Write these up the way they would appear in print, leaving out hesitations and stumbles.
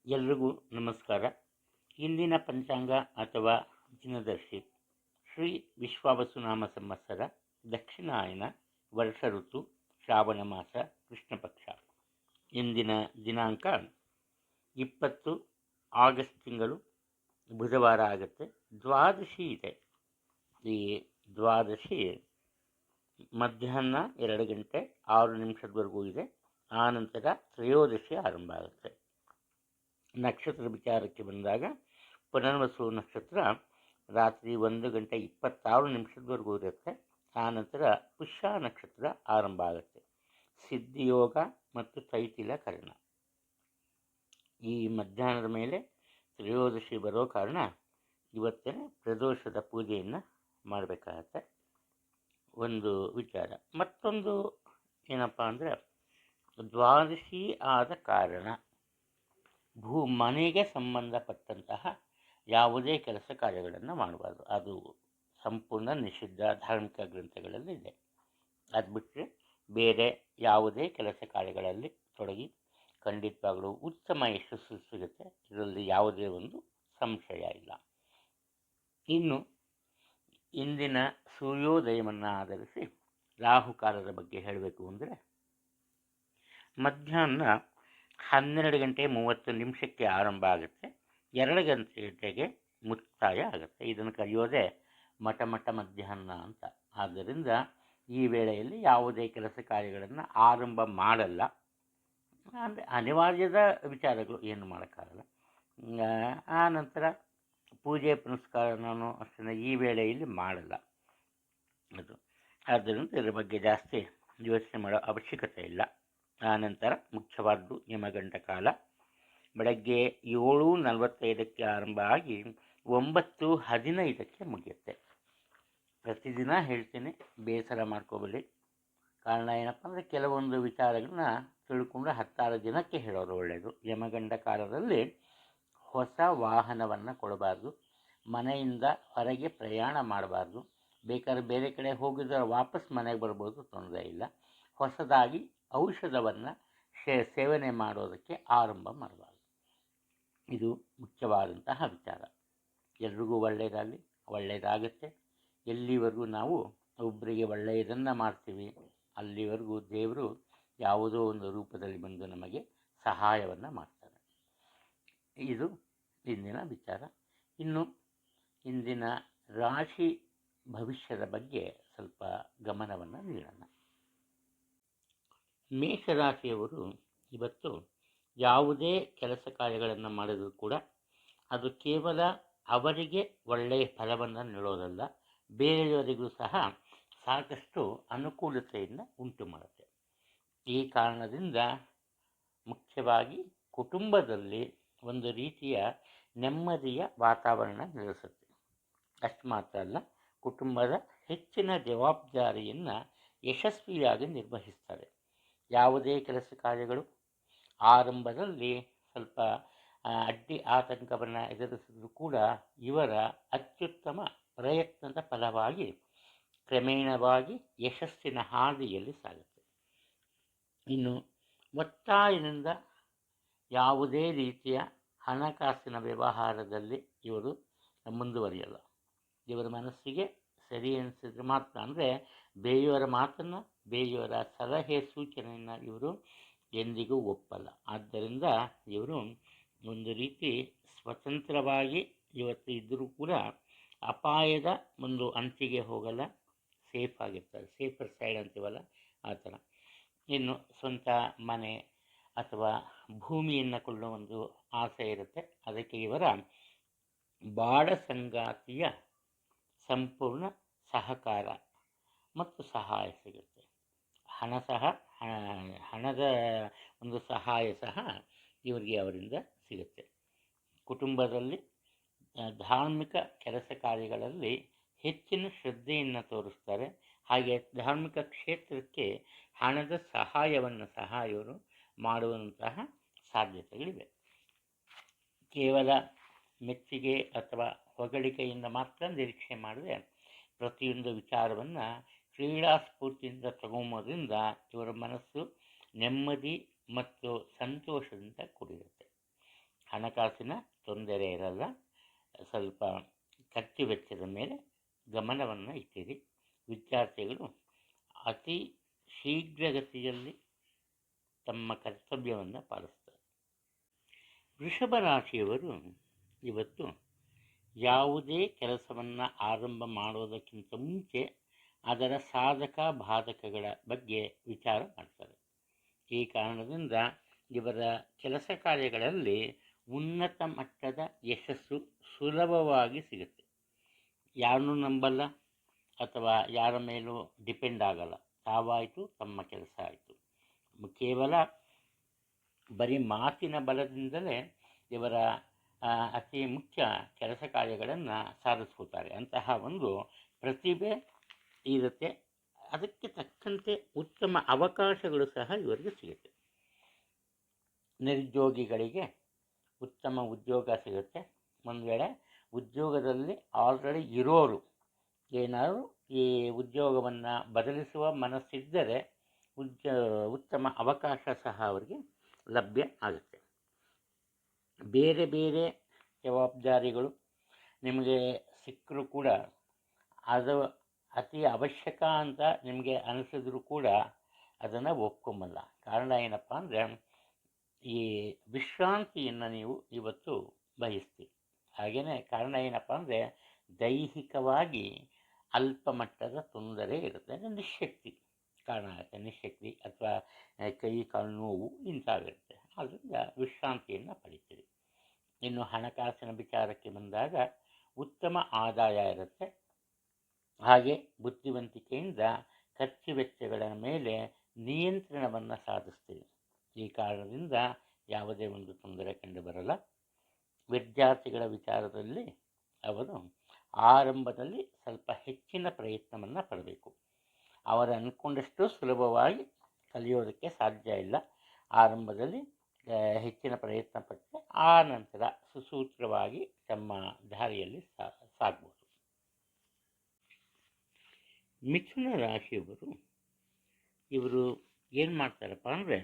ಎಲ್ರಿಗೂ ನಮಸ್ಕಾರ. ಇಂದಿನ ಪಂಚಾಂಗ ಅಥವಾ ದಿನದರ್ಶಿ ಶ್ರೀ ವಿಶ್ವಾವಸುನಾಮ ಸಂವತ್ಸರ ದಕ್ಷಿಣಾಯನ ವರ್ಷ ಋತು ಶ್ರಾವಣ ಮಾಸ ಕೃಷ್ಣ ಪಕ್ಷ. ಇಂದಿನ ದಿನಾಂಕ 20 ಆಗಸ್ಟ್ ತಿಂಗಳು ಬುಧವಾರ ಆಗುತ್ತೆ. ದ್ವಾದಶಿ ಇದೆ. ಈ ದ್ವಾದಶಿ ಮಧ್ಯಾಹ್ನ 2 ಗಂಟೆ 6 ನಿಮಿಷದವರೆಗೂ ಇದೆ. ಆನಂತರ ತ್ರಯೋದಶಿ ಆರಂಭ ಆಗುತ್ತೆ. ನಕ್ಷತ್ರ ವಿಚಾರಕ್ಕೆ ಬಂದಾಗ ಪುನರ್ವಸು ನಕ್ಷತ್ರ ರಾತ್ರಿ 1 ಗಂಟೆ 26 ನಿಮಿಷದವರೆಗೂ ಇರುತ್ತೆ. ಆನಂತರ ಪುಷ್ಯ ನಕ್ಷತ್ರ ಆರಂಭ ಆಗುತ್ತೆ. ಸಿದ್ಧಿಯೋಗ ಮತ್ತು ತೈತಿಲ ಕರ್ಣ. ಈ ಮಧ್ಯಾಹ್ನದ ಮೇಲೆ ತ್ರಯೋದಶಿ ಬರೋ ಕಾರಣ ಇವತ್ತೇ ಪ್ರದೋಷದ ಪೂಜೆಯನ್ನು ಮಾಡಬೇಕಾಗತ್ತೆ. ಒಂದು ವಿಚಾರ. ಮತ್ತೊಂದು ಏನಪ್ಪ ಅಂದರೆ, ದ್ವಾದಶಿ ಆದ ಕಾರಣ ಮನೆಗೆ ಸಂಬಂಧಪಟ್ಟಂತಹ ಯಾವುದೇ ಕೆಲಸ ಕಾರ್ಯಗಳನ್ನು ಮಾಡಬಾರ್ದು. ಅದು ಸಂಪೂರ್ಣ ನಿಷಿದ್ಧ ಧಾರ್ಮಿಕ ಗ್ರಂಥಗಳಲ್ಲಿ ಇದೆ. ಅದು ಬಿಟ್ಟರೆ ಬೇರೆ ಯಾವುದೇ ಕೆಲಸ ಕಾರ್ಯಗಳಲ್ಲಿ ತೊಡಗಿ ಖಂಡಿತವಾಗಲೂ ಉತ್ತಮ ಯಶಸ್ಸು ಸಿಗುತ್ತೆ. ಇದರಲ್ಲಿ ಯಾವುದೇ ಒಂದು ಸಂಶಯ ಇಲ್ಲ. ಇನ್ನು ಇಂದಿನ ಸೂರ್ಯೋದಯವನ್ನು ಆಧರಿಸಿ ರಾಹುಕಾಲದ ಬಗ್ಗೆ ಹೇಳಬೇಕು ಅಂದರೆ, ಮಧ್ಯಾಹ್ನ 12 ಗಂಟೆ 30 ನಿಮಿಷಕ್ಕೆ ಆರಂಭ ಆಗುತ್ತೆ. 2 ಗಂಟೆಗೆ ಮುಕ್ತಾಯ ಆಗುತ್ತೆ. ಇದನ್ನು ಕರೆಯೋದೇ ಮಠ ಮಧ್ಯಾಹ್ನ ಅಂತ. ಆದ್ದರಿಂದ ಈ ವೇಳೆಯಲ್ಲಿ ಯಾವುದೇ ಕೆಲಸ ಕಾರ್ಯಗಳನ್ನು ಆರಂಭ ಮಾಡಲ್ಲ. ಅಂದರೆ ಅನಿವಾರ್ಯದ ವಿಚಾರಗಳು ಏನು ಮಾಡೋಕ್ಕಾಗಲ್ಲ. ಆ ನಂತರ ಪೂಜೆ ಪುನಸ್ಕಾರನೂ ಅಷ್ಟೇ ಈ ವೇಳೆಯಲ್ಲಿ ಮಾಡಲ್ಲ. ಆದ್ದರಿಂದ ಇದರ ಬಗ್ಗೆ ಜಾಸ್ತಿ ಯೋಚನೆ ಮಾಡೋ ಅವಶ್ಯಕತೆ ಇಲ್ಲ. ಆನಂತರ ಮುಖ್ಯವಾದ್ದು ಯಮಗಂಟ ಕಾಲ. ಬೆಳಗ್ಗೆ 7:45 ಆರಂಭ ಆಗಿ 9:15 ಮುಗಿಯುತ್ತೆ. ಪ್ರತಿದಿನ ಹೇಳ್ತೀನಿ, ಬೇಸರ ಮಾಡ್ಕೋಬೇಡಿ. ಕಾರಣ ಏನಪ್ಪ ಅಂದರೆ, ಕೆಲವೊಂದು ವಿಚಾರಗಳನ್ನ ತಿಳ್ಕೊಂಡು 16 ದಿನಕ್ಕೆ ಹೇಳೋದು ಒಳ್ಳೆಯದು. ಯಮಗಂಡ ಕಾಲದಲ್ಲಿ ಹೊಸ ವಾಹನವನ್ನು ಕೊಡಬಾರ್ದು, ಮನೆಯಿಂದ ಹೊರಗೆ ಪ್ರಯಾಣ ಮಾಡಬಾರ್ದು. ಬೇಕಾದ್ರೆ ಬೇರೆ ಕಡೆ ಹೋಗಿದ್ರೆ ವಾಪಸ್ ಮನೆಗೆ ಬರ್ಬೋದು, ತೊಂದರೆ ಇಲ್ಲ. ಹೊಸದಾಗಿ ಔಷಧವನ್ನು ಸೇವನೆ ಮಾಡೋದಕ್ಕೆ ಆರಂಭ ಮಾಡಬಾರ್ದು. ಇದು ಮುಖ್ಯವಾದಂತಹ ವಿಚಾರ. ಎಲ್ರಿಗೂ ಒಳ್ಳೆಯದಾಗುತ್ತೆ. ಎಲ್ಲಿವರೆಗೂ ನಾವು ಒಬ್ಬರಿಗೆ ಒಳ್ಳೆಯದನ್ನು ಮಾಡ್ತೀವಿ, ಅಲ್ಲಿವರೆಗೂ ದೇವರು ಯಾವುದೋ ಒಂದು ರೂಪದಲ್ಲಿ ಬಂದು ನಮಗೆ ಸಹಾಯವನ್ನು ಮಾಡ್ತಾರೆ. ಇದು ಇಂದಿನ ವಿಚಾರ. ಇನ್ನು ಇಂದಿನ ರಾಶಿ ಭವಿಷ್ಯದ ಬಗ್ಗೆ ಸ್ವಲ್ಪ ಗಮನವನ್ನು ನೀಡೋಣ. ಮೇಷರಾಶಿಯವರು ಇವತ್ತು ಯಾವುದೇ ಕೆಲಸ ಕಾರ್ಯಗಳನ್ನು ಮಾಡಿದರೂ ಕೂಡ ಅದು ಕೇವಲ ಅವರಿಗೆ ಒಳ್ಳೆಯ ಫಲವನ್ನು ನೀಡೋದಲ್ಲ, ಬೇರೆಯವರಿಗೂ ಸಹ ಸಾಕಷ್ಟು ಅನುಕೂಲತೆಯನ್ನು ಉಂಟು ಮಾಡುತ್ತೆ. ಈ ಕಾರಣದಿಂದ ಮುಖ್ಯವಾಗಿ ಕುಟುಂಬದಲ್ಲಿ ಒಂದು ರೀತಿಯ ನೆಮ್ಮದಿಯ ವಾತಾವರಣ ನೆಲೆಸುತ್ತೆ. ಅಷ್ಟು ಮಾತ್ರ ಅಲ್ಲ, ಕುಟುಂಬದ ಹೆಚ್ಚಿನ ಜವಾಬ್ದಾರಿಯನ್ನು ಯಶಸ್ವಿಯಾಗಿ ನಿರ್ವಹಿಸ್ತಾರೆ. ಯಾವುದೇ ಕೆಲಸ ಕಾರ್ಯಗಳು ಆರಂಭದಲ್ಲಿ ಸ್ವಲ್ಪ ಅಡ್ಡಿ ಆತಂಕವನ್ನು ಎದುರಿಸಿದರೂ ಕೂಡ ಇವರ ಅತ್ಯುತ್ತಮ ಪ್ರಯತ್ನದ ಫಲವಾಗಿ ಕ್ರಮೇಣವಾಗಿ ಯಶಸ್ಸಿನ ಹಾದಿಯಲ್ಲಿ ಸಾಗುತ್ತೆ. ಇನ್ನು ಒತ್ತಾಯದಿಂದ ಯಾವುದೇ ರೀತಿಯ ಹಣಕಾಸಿನ ವ್ಯವಹಾರದಲ್ಲಿ ಇವರು ಮುಂದುವರಿಯಲ್ಲ. ಇವರ ಮನಸ್ಸಿಗೆ ಸರಿ ಅನಿಸಿದ್ರೆ ಮಾತ್ರ, ಅಂದರೆ ಬೇರೆಯವರ ಮಾತನ್ನು, ಬೇರೆಯವರ ಸಲಹೆ ಸೂಚನೆಯನ್ನು ಇವರು ಎಂದಿಗೂ ಒಪ್ಪಲ್ಲ. ಆದ್ದರಿಂದ ಇವರು ಒಂದು ರೀತಿ ಸ್ವತಂತ್ರವಾಗಿ ಇವತ್ತು ಇದ್ದರೂ ಕೂಡ ಅಪಾಯದ ಒಂದು ಅಂಚಿಗೆ ಹೋಗಲ್ಲ, ಸೇಫ್ ಆಗಿರ್ತಾರೆ. ಸೇಫರ್ ಸೈಡ್ ಅಂತೀವಲ್ಲ, ಆ ಥರ. ಇನ್ನು ಸ್ವಂತ ಮನೆ ಅಥವಾ ಭೂಮಿಯನ್ನು ಕೊಳ್ಳೋ ಒಂದು ಆಸೆ ಇರುತ್ತೆ. ಅದಕ್ಕೆ ಇವರ ಬಾಳ ಸಂಗಾತಿಯ ಸಂಪೂರ್ಣ ಸಹಕಾರ ಮತ್ತು ಸಹಾಯ ಸಿಗುತ್ತೆ. ಹಣದ ಒಂದು ಸಹಾಯ ಸಹ ಇವರಿಗೆ ಅವರಿಂದ ಸಿಗುತ್ತೆ. ಕುಟುಂಬದಲ್ಲಿ ಧಾರ್ಮಿಕ ಕೆಲಸ ಕಾರ್ಯಗಳಲ್ಲಿ ಹೆಚ್ಚಿನ ಶ್ರದ್ಧೆಯನ್ನು ತೋರಿಸ್ತಾರೆ. ಹಾಗೆ ಧಾರ್ಮಿಕ ಕ್ಷೇತ್ರಕ್ಕೆ ಹಣದ ಸಹಾಯವನ್ನು ಸಹ ಇವರು ಮಾಡುವಂತಹ ಸಾಧ್ಯತೆಗಳಿವೆ. ಕೇವಲ ಮೆಚ್ಚುಗೆ ಅಥವಾ ಹೊಗಳಿಕೆಯಿಂದ ಮಾತ್ರ ನಿರೀಕ್ಷೆ ಮಾಡದೆ ಪ್ರತಿಯೊಂದು ವಿಚಾರವನ್ನು ಕ್ರೀಡಾ ಸ್ಫೂರ್ತಿಯಿಂದ ತಗೊಂಬೋದ್ರಿಂದ ಇವರ ಮನಸ್ಸು ನೆಮ್ಮದಿ ಮತ್ತು ಸಂತೋಷದಿಂದ ಕೂಡಿರುತ್ತೆ. ಹಣ ಹಣಕಾಸಿನ ತೊಂದರೆ ಇರಲ್ಲ. ಸ್ವಲ್ಪ ಖರ್ಚು ವೆಚ್ಚದ ಮೇಲೆ ಗಮನವನ್ನು ಇಟ್ಟಿರಿ. ವಿದ್ಯಾರ್ಥಿಗಳು ಅತಿ ಶೀಘ್ರಗತಿಯಲ್ಲಿ ತಮ್ಮ ಕರ್ತವ್ಯವನ್ನು ಪಾಲಿಸ್ತಾರೆ. ವೃಷಭ ರಾಶಿಯವರು ಇವತ್ತು ಯಾವುದೇ ಕೆಲಸವನ್ನು ಆರಂಭ ಮಾಡೋದಕ್ಕಿಂತ ಮುಂಚೆ ಅದರ ಸಾಧಕ ಬಾಧಕಗಳ ಬಗ್ಗೆ ವಿಚಾರ ಮಾಡ್ತಾರೆ. ಈ ಕಾರಣದಿಂದ ಇವರ ಕೆಲಸ ಕಾರ್ಯಗಳಲ್ಲಿ ಉನ್ನತ ಮಟ್ಟದ ಯಶಸ್ಸು ಸುಲಭವಾಗಿ ಸಿಗುತ್ತೆ. ಯಾರನ್ನೂ ನಂಬಲ್ಲ ಅಥವಾ ಯಾರ ಮೇಲೂ ಡಿಪೆಂಡ್ ಆಗಲ್ಲ. ತಾವಾಯಿತು ತಮ್ಮ ಕೆಲಸ ಆಯಿತು. ಕೇವಲ ಬರೀ ಮಾತಿನ ಬಲದಿಂದಲೇ ಇವರ ಅತಿ ಮುಖ್ಯ ಕೆಲಸ ಕಾರ್ಯಗಳನ್ನು ಸಾಧಿಸ್ಕೋತಾರೆ. ಅಂತಹ ಒಂದು ಪ್ರತಿಭೆ ಇರುತ್ತೆ. ಅದಕ್ಕೆ ತಕ್ಕಂತೆ ಉತ್ತಮ ಅವಕಾಶಗಳು ಸಹ ಇವರಿಗೆ ಸಿಗುತ್ತೆ. ನಿರುದ್ಯೋಗಿಗಳಿಗೆ ಉತ್ತಮ ಉದ್ಯೋಗ ಸಿಗುತ್ತೆ. ಒಂದು ವೇಳೆ ಉದ್ಯೋಗದಲ್ಲಿ ಆಲ್ರೆಡಿ ಇರೋರು ಏನಾದರೂ ಈ ಉದ್ಯೋಗವನ್ನು ಬದಲಿಸುವ ಮನಸ್ಸಿದ್ದರೆ ಉತ್ತಮ ಅವಕಾಶ ಸಹ ಅವರಿಗೆ ಲಭ್ಯ ಆಗುತ್ತೆ. ಬೇರೆ ಬೇರೆ ಜವಾಬ್ದಾರಿಗಳು ನಿಮಗೆ ಸಿಕ್ಕರೂ ಕೂಡ ಅದು ಅತಿ ಅವಶ್ಯಕ ಅಂತ ನಿಮಗೆ ಅನಿಸಿದ್ರು ಕೂಡ ಅದನ್ನು ಒಪ್ಕೊಂಬಲ್ಲ. ಕಾರಣ ಏನಪ್ಪ ಅಂದರೆ ಈ ವಿಶ್ರಾಂತಿಯನ್ನು ನೀವು ಇವತ್ತು ಬಯಸ್ತೀರಿ. ಹಾಗೆಯೇ ಕಾರಣ ಏನಪ್ಪ ಅಂದರೆ ದೈಹಿಕವಾಗಿ ಅಲ್ಪ ಮಟ್ಟದ ತೊಂದರೆ ಇರುತ್ತೆ. ನಿಶಕ್ತಿ ಕಾರಣ ಆಗುತ್ತೆ. ನಿಶಕ್ತಿ ಅಥವಾ ಕೈ ಕಾಲು ನೋವು ಇಂಥವಿರುತ್ತೆ. ಆದ್ದರಿಂದ ವಿಶ್ರಾಂತಿಯನ್ನು ಪಡಿತೀರಿ. ಇನ್ನು ಹಣಕಾಸಿನ ವಿಚಾರಕ್ಕೆ ಬಂದಾಗ ಉತ್ತಮ ಆದಾಯ ಇರುತ್ತೆ. ಹಾಗೆ ಬುದ್ಧಿವಂತಿಕೆಯಿಂದ ಖರ್ಚು ವೆಚ್ಚಗಳ ಮೇಲೆ ನಿಯಂತ್ರಣವನ್ನು ಸಾಧಿಸ್ತೀರಿ. ಈ ಕಾರಣದಿಂದ ಯಾವುದೇ ಒಂದು ತೊಂದರೆ ಕಂಡು ಬರಲ್ಲ. ವಿದ್ಯಾರ್ಥಿಗಳ ವಿಚಾರದಲ್ಲಿ ಅವರು ಆರಂಭದಲ್ಲಿ ಸ್ವಲ್ಪ ಹೆಚ್ಚಿನ ಪ್ರಯತ್ನವನ್ನು ಪಡಬೇಕು. ಅವರು ಅಂದ್ಕೊಂಡಷ್ಟು ಸುಲಭವಾಗಿ ಕಲಿಯೋದಕ್ಕೆ ಸಾಧ್ಯ ಇಲ್ಲ. ಆರಂಭದಲ್ಲಿ ಹೆಚ್ಚಿನ ಪ್ರಯತ್ನ ಪಟ್ಟರೆ ಆ ನಂತರ ಸುಸೂತ್ರವಾಗಿ ತಮ್ಮ ದಾರಿಯಲ್ಲಿ ಸಾಗ್ಬೋದು. ಮಿಥುನ ರಾಶಿಯವರು ಇವರು ಏನು ಮಾಡ್ತಾರಪ್ಪ ಅಂದರೆ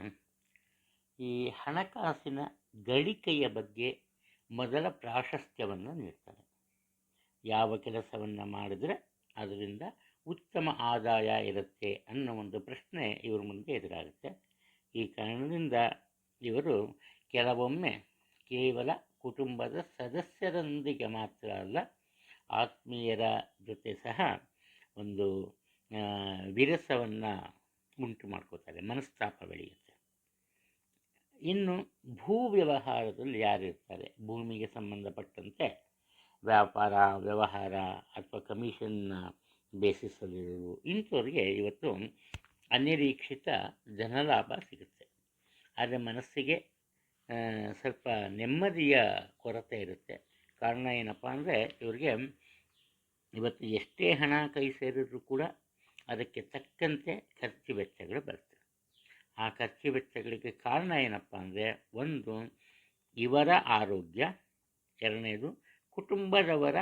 ಈ ಹಣಕಾಸಿನ ಗಳಿಕೆಯ ಬಗ್ಗೆ ಮೊದಲ ಪ್ರಾಶಸ್ತ್ಯವನ್ನು ನೀಡ್ತಾರೆ. ಯಾವ ಕೆಲಸವನ್ನು ಮಾಡಿದರೆ ಅದರಿಂದ ಉತ್ತಮ ಆದಾಯ ಇರುತ್ತೆ ಅನ್ನೋ ಒಂದು ಪ್ರಶ್ನೆ ಇವ್ರ ಮುಂದೆ ಎದುರಾಗುತ್ತೆ. ಈ ಕಾರಣದಿಂದ ಇವರು ಕೆಲವೊಮ್ಮೆ ಕೇವಲ ಕುಟುಂಬದ ಸದಸ್ಯರೊಂದಿಗೆ ಮಾತ್ರ ಅಲ್ಲ, ಆತ್ಮೀಯರ ಜೊತೆ ಸಹ ಒಂದು ವಿರಸವನ್ನು ಉಂಟು ಮಾಡ್ಕೋತಾರೆ. ಮನಸ್ತಾಪ ಬೆಳೆಯುತ್ತೆ. ಇನ್ನು ಭೂ ವ್ಯವಹಾರದಲ್ಲಿ ಯಾರಿರ್ತಾರೆ, ಭೂಮಿಗೆ ಸಂಬಂಧಪಟ್ಟಂತೆ ವ್ಯಾಪಾರ ವ್ಯವಹಾರ ಅಥವಾ ಕಮಿಷನ್ ಬೇಸಿಸಲ್ಲಿರೋರು, ಇಂಥವ್ರಿಗೆ ಇವತ್ತು ಅನಿರೀಕ್ಷಿತ ಧನಲಾಭ ಸಿಗುತ್ತೆ. ಆದರೆ ಮನಸ್ಸಿಗೆ ಸ್ವಲ್ಪ ನೆಮ್ಮದಿಯ ಕೊರತೆ ಇರುತ್ತೆ. ಕಾರಣ ಏನಪ್ಪ ಅಂದರೆ ಇವರಿಗೆ ಇವತ್ತು ಎಷ್ಟೇ ಹಣ ಕೈ ಸೇರಿದ್ರೂ ಕೂಡ ಅದಕ್ಕೆ ತಕ್ಕಂತೆ ಖರ್ಚು ವೆಚ್ಚಗಳು ಬರ್ತವೆ. ಆ ಖರ್ಚು ವೆಚ್ಚಗಳಿಗೆ ಕಾರಣ ಏನಪ್ಪ ಅಂದರೆ ಒಂದು ಇವರ ಆರೋಗ್ಯ, ಎರಡನೇದು ಕುಟುಂಬದವರ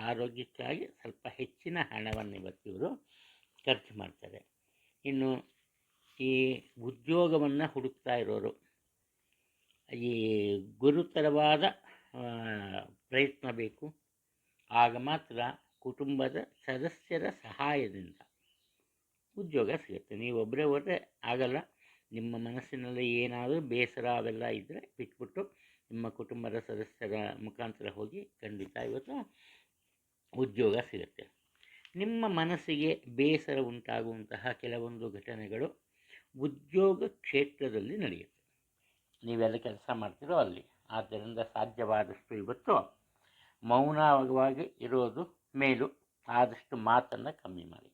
ಆರೋಗ್ಯಕ್ಕಾಗಿ ಸ್ವಲ್ಪ ಹೆಚ್ಚಿನ ಹಣವನ್ನು ಇವತ್ತು ಇವರು ಖರ್ಚು ಮಾಡ್ತಾರೆ. ಇನ್ನು ಈ ಉದ್ಯೋಗವನ್ನು ಹುಡುಕ್ತಾ ಇರೋರು ಈ ಗುರುತರವಾದ ಪ್ರಯತ್ನ ಬೇಕು. ಆಗ ಮಾತ್ರ ಕುಟುಂಬದ ಸದಸ್ಯರ ಸಹಾಯದಿಂದ ಉದ್ಯೋಗ ಸಿಗುತ್ತೆ. ನೀವೊಬ್ಬರೇ ಹೋದರೆ ಆಗಲ್ಲ. ನಿಮ್ಮ ಮನಸ್ಸಿನಲ್ಲಿ ಏನಾದರೂ ಬೇಸರ ಅವೆಲ್ಲ ಇದ್ದರೆ ಬಿಟ್ಬಿಟ್ಟು ನಿಮ್ಮ ಕುಟುಂಬದ ಸದಸ್ಯರ ಮುಖಾಂತರ ಹೋಗಿ ಖಂಡಿತ ಇವತ್ತು ಉದ್ಯೋಗ ಸಿಗುತ್ತೆ. ನಿಮ್ಮ ಮನಸ್ಸಿಗೆ ಬೇಸರ ಉಂಟಾಗುವಂತಹ ಕೆಲವೊಂದು ಘಟನೆಗಳು ಉದ್ಯೋಗ ಕ್ಷೇತ್ರದಲ್ಲಿ ನಡೆಯುತ್ತೆ. ನೀವೆಲ್ಲ ಕೆಲಸ ಮಾಡ್ತೀರೋ ಅಲ್ಲಿ. ಆದ್ದರಿಂದ ಸಾಧ್ಯವಾದಷ್ಟು ಇವತ್ತು ಮೌನವಾಗಿ ಇರೋದು ಮೇಲು. ಆದಷ್ಟು ಮಾತನ್ನು ಕಮ್ಮಿ ಮಾಡಿ.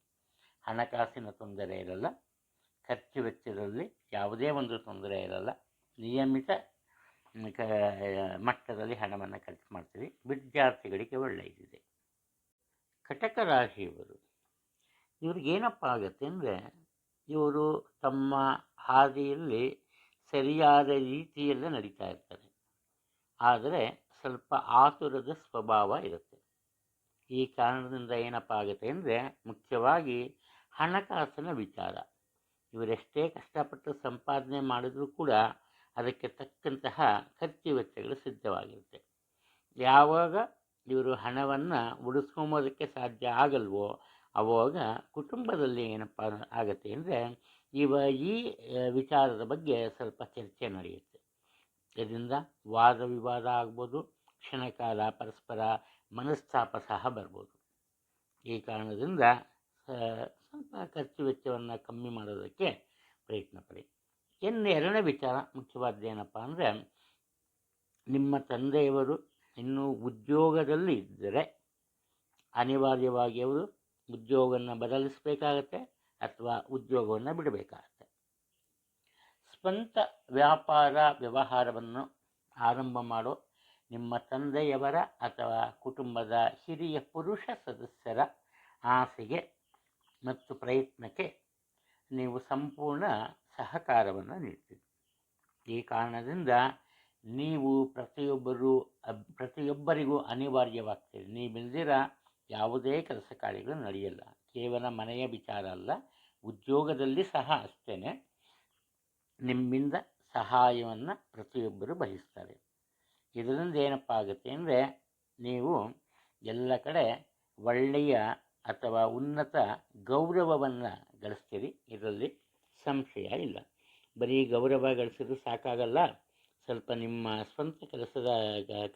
ಹಣಕಾಸಿನ ತೊಂದರೆ ಇರಲ್ಲ. ಖರ್ಚು ವೆಚ್ಚದಲ್ಲಿ ಯಾವುದೇ ಒಂದು ತೊಂದರೆ ಇರಲ್ಲ. ನಿಯಮಿತ ಮಟ್ಟದಲ್ಲಿ ಹಣವನ್ನು ಖರ್ಚು ಮಾಡ್ತೀವಿ. ವಿದ್ಯಾರ್ಥಿಗಳಿಗೆ ಒಳ್ಳೆಯದಿದೆ. ಕಟಕ ರಾಶಿಯವರು ಇವ್ರಿಗೇನಪ್ಪ ಆಗುತ್ತೆ ಅಂದರೆ ಇವರು ತಮ್ಮ ಹಾದಿಯಲ್ಲಿ ಸರಿಯಾದ ರೀತಿಯಲ್ಲೇ ನಡೀತಾ ಇರ್ತಾರೆ. ಆದರೆ ಸ್ವಲ್ಪ ಆತುರದ ಸ್ವಭಾವ ಇರುತ್ತೆ. ಈ ಕಾರಣದಿಂದ ಏನಪ್ಪ ಆಗುತ್ತೆ ಅಂದರೆ ಮುಖ್ಯವಾಗಿ ಹಣಕಾಸಿನ ವಿಚಾರ. ಇವರೆಷ್ಟೇ ಕಷ್ಟಪಟ್ಟು ಸಂಪಾದನೆ ಮಾಡಿದರೂ ಕೂಡ ಅದಕ್ಕೆ ತಕ್ಕಂತಹ ಖರ್ಚು ವೆಚ್ಚಗಳು ಸಿದ್ಧವಾಗಿರುತ್ತೆ. ಯಾವಾಗ ಇವರು ಹಣವನ್ನು ಉಳಿಸ್ಕೊಂಬೋದಕ್ಕೆ ಸಾಧ್ಯ ಆಗಲ್ವೋ ಆವಾಗ ಕುಟುಂಬದಲ್ಲಿ ಏನಪ್ಪ ಆಗತ್ತೆ ಅಂದರೆ ಈ ವಿಚಾರದ ಬಗ್ಗೆ ಸ್ವಲ್ಪ ಚರ್ಚೆ ನಡೆಯುತ್ತೆ. ಇದರಿಂದ ವಾದ ವಿವಾದ ಆಗ್ಬೋದು, ಕ್ಷಣಕಾಲ ಪರಸ್ಪರ ಮನಸ್ತಾಪ ಸಹ ಬರ್ಬೋದು. ಈ ಕಾರಣದಿಂದ ಸ್ವಲ್ಪ ಖರ್ಚು ವೆಚ್ಚವನ್ನು ಕಮ್ಮಿ ಮಾಡೋದಕ್ಕೆ ಪ್ರಯತ್ನ ಪಡಿ. ಎರಡನೇ ವಿಚಾರ ಮುಖ್ಯವಾದ್ದೇನಪ್ಪ ಅಂದರೆ, ನಿಮ್ಮ ತಂದೆಯವರು ಇನ್ನೂ ಉದ್ಯೋಗದಲ್ಲಿ ಇದ್ದರೆ ಅನಿವಾರ್ಯವಾಗಿ ಅವರು ಉದ್ಯೋಗವನ್ನು ಬದಲಿಸಬೇಕಾಗತ್ತೆ ಅಥವಾ ಉದ್ಯೋಗವನ್ನು ಬಿಡಬೇಕಾಗತ್ತೆ. ಸ್ವಂತ ವ್ಯಾಪಾರ ವ್ಯವಹಾರವನ್ನು ಆರಂಭ ಮಾಡೋ ನಿಮ್ಮ ತಂದೆಯವರ ಅಥವಾ ಕುಟುಂಬದ ಹಿರಿಯ ಪುರುಷ ಸದಸ್ಯರ ಆಸೆಗೆ ಮತ್ತು ಪ್ರಯತ್ನಕ್ಕೆ ನೀವು ಸಂಪೂರ್ಣ ಸಹಕಾರವನ್ನು ನೀಡ್ತೀರಿ. ಈ ಕಾರಣದಿಂದ ನೀವು ಪ್ರತಿಯೊಬ್ಬರಿಗೂ ಅನಿವಾರ್ಯವಾಗ್ತೀರಿ. ನೀವಿಲ್ದಿರ ಯಾವುದೇ ಕೆಲಸ ಕಾರ್ಯಗಳು ನಡೆಯಲ್ಲ. ಕೇವಲ ಮನೆಯ ವಿಚಾರ ಅಲ್ಲ, ಉದ್ಯೋಗದಲ್ಲಿ ಸಹ ಅಷ್ಟೇ ನಿಮ್ಮಿಂದ ಸಹಾಯವನ್ನು ಪ್ರತಿಯೊಬ್ಬರು ಬಯಸ್ತಾರೆ. ಇದರಿಂದ ಏನಪ್ಪ ಆಗುತ್ತೆ ಅಂದರೆ, ನೀವು ಎಲ್ಲ ಕಡೆ ಒಳ್ಳೆಯ ಅಥವಾ ಉನ್ನತ ಗೌರವವನ್ನು ಗಳಿಸ್ತೀರಿ. ಇದರಲ್ಲಿ ಸಂಶಯ ಇಲ್ಲ. ಬರೀ ಗೌರವ ಗಳಿಸಿದ್ರು ಸಾಕಾಗಲ್ಲ, ಸ್ವಲ್ಪ ನಿಮ್ಮ ಸ್ವಂತ ಕೆಲಸದ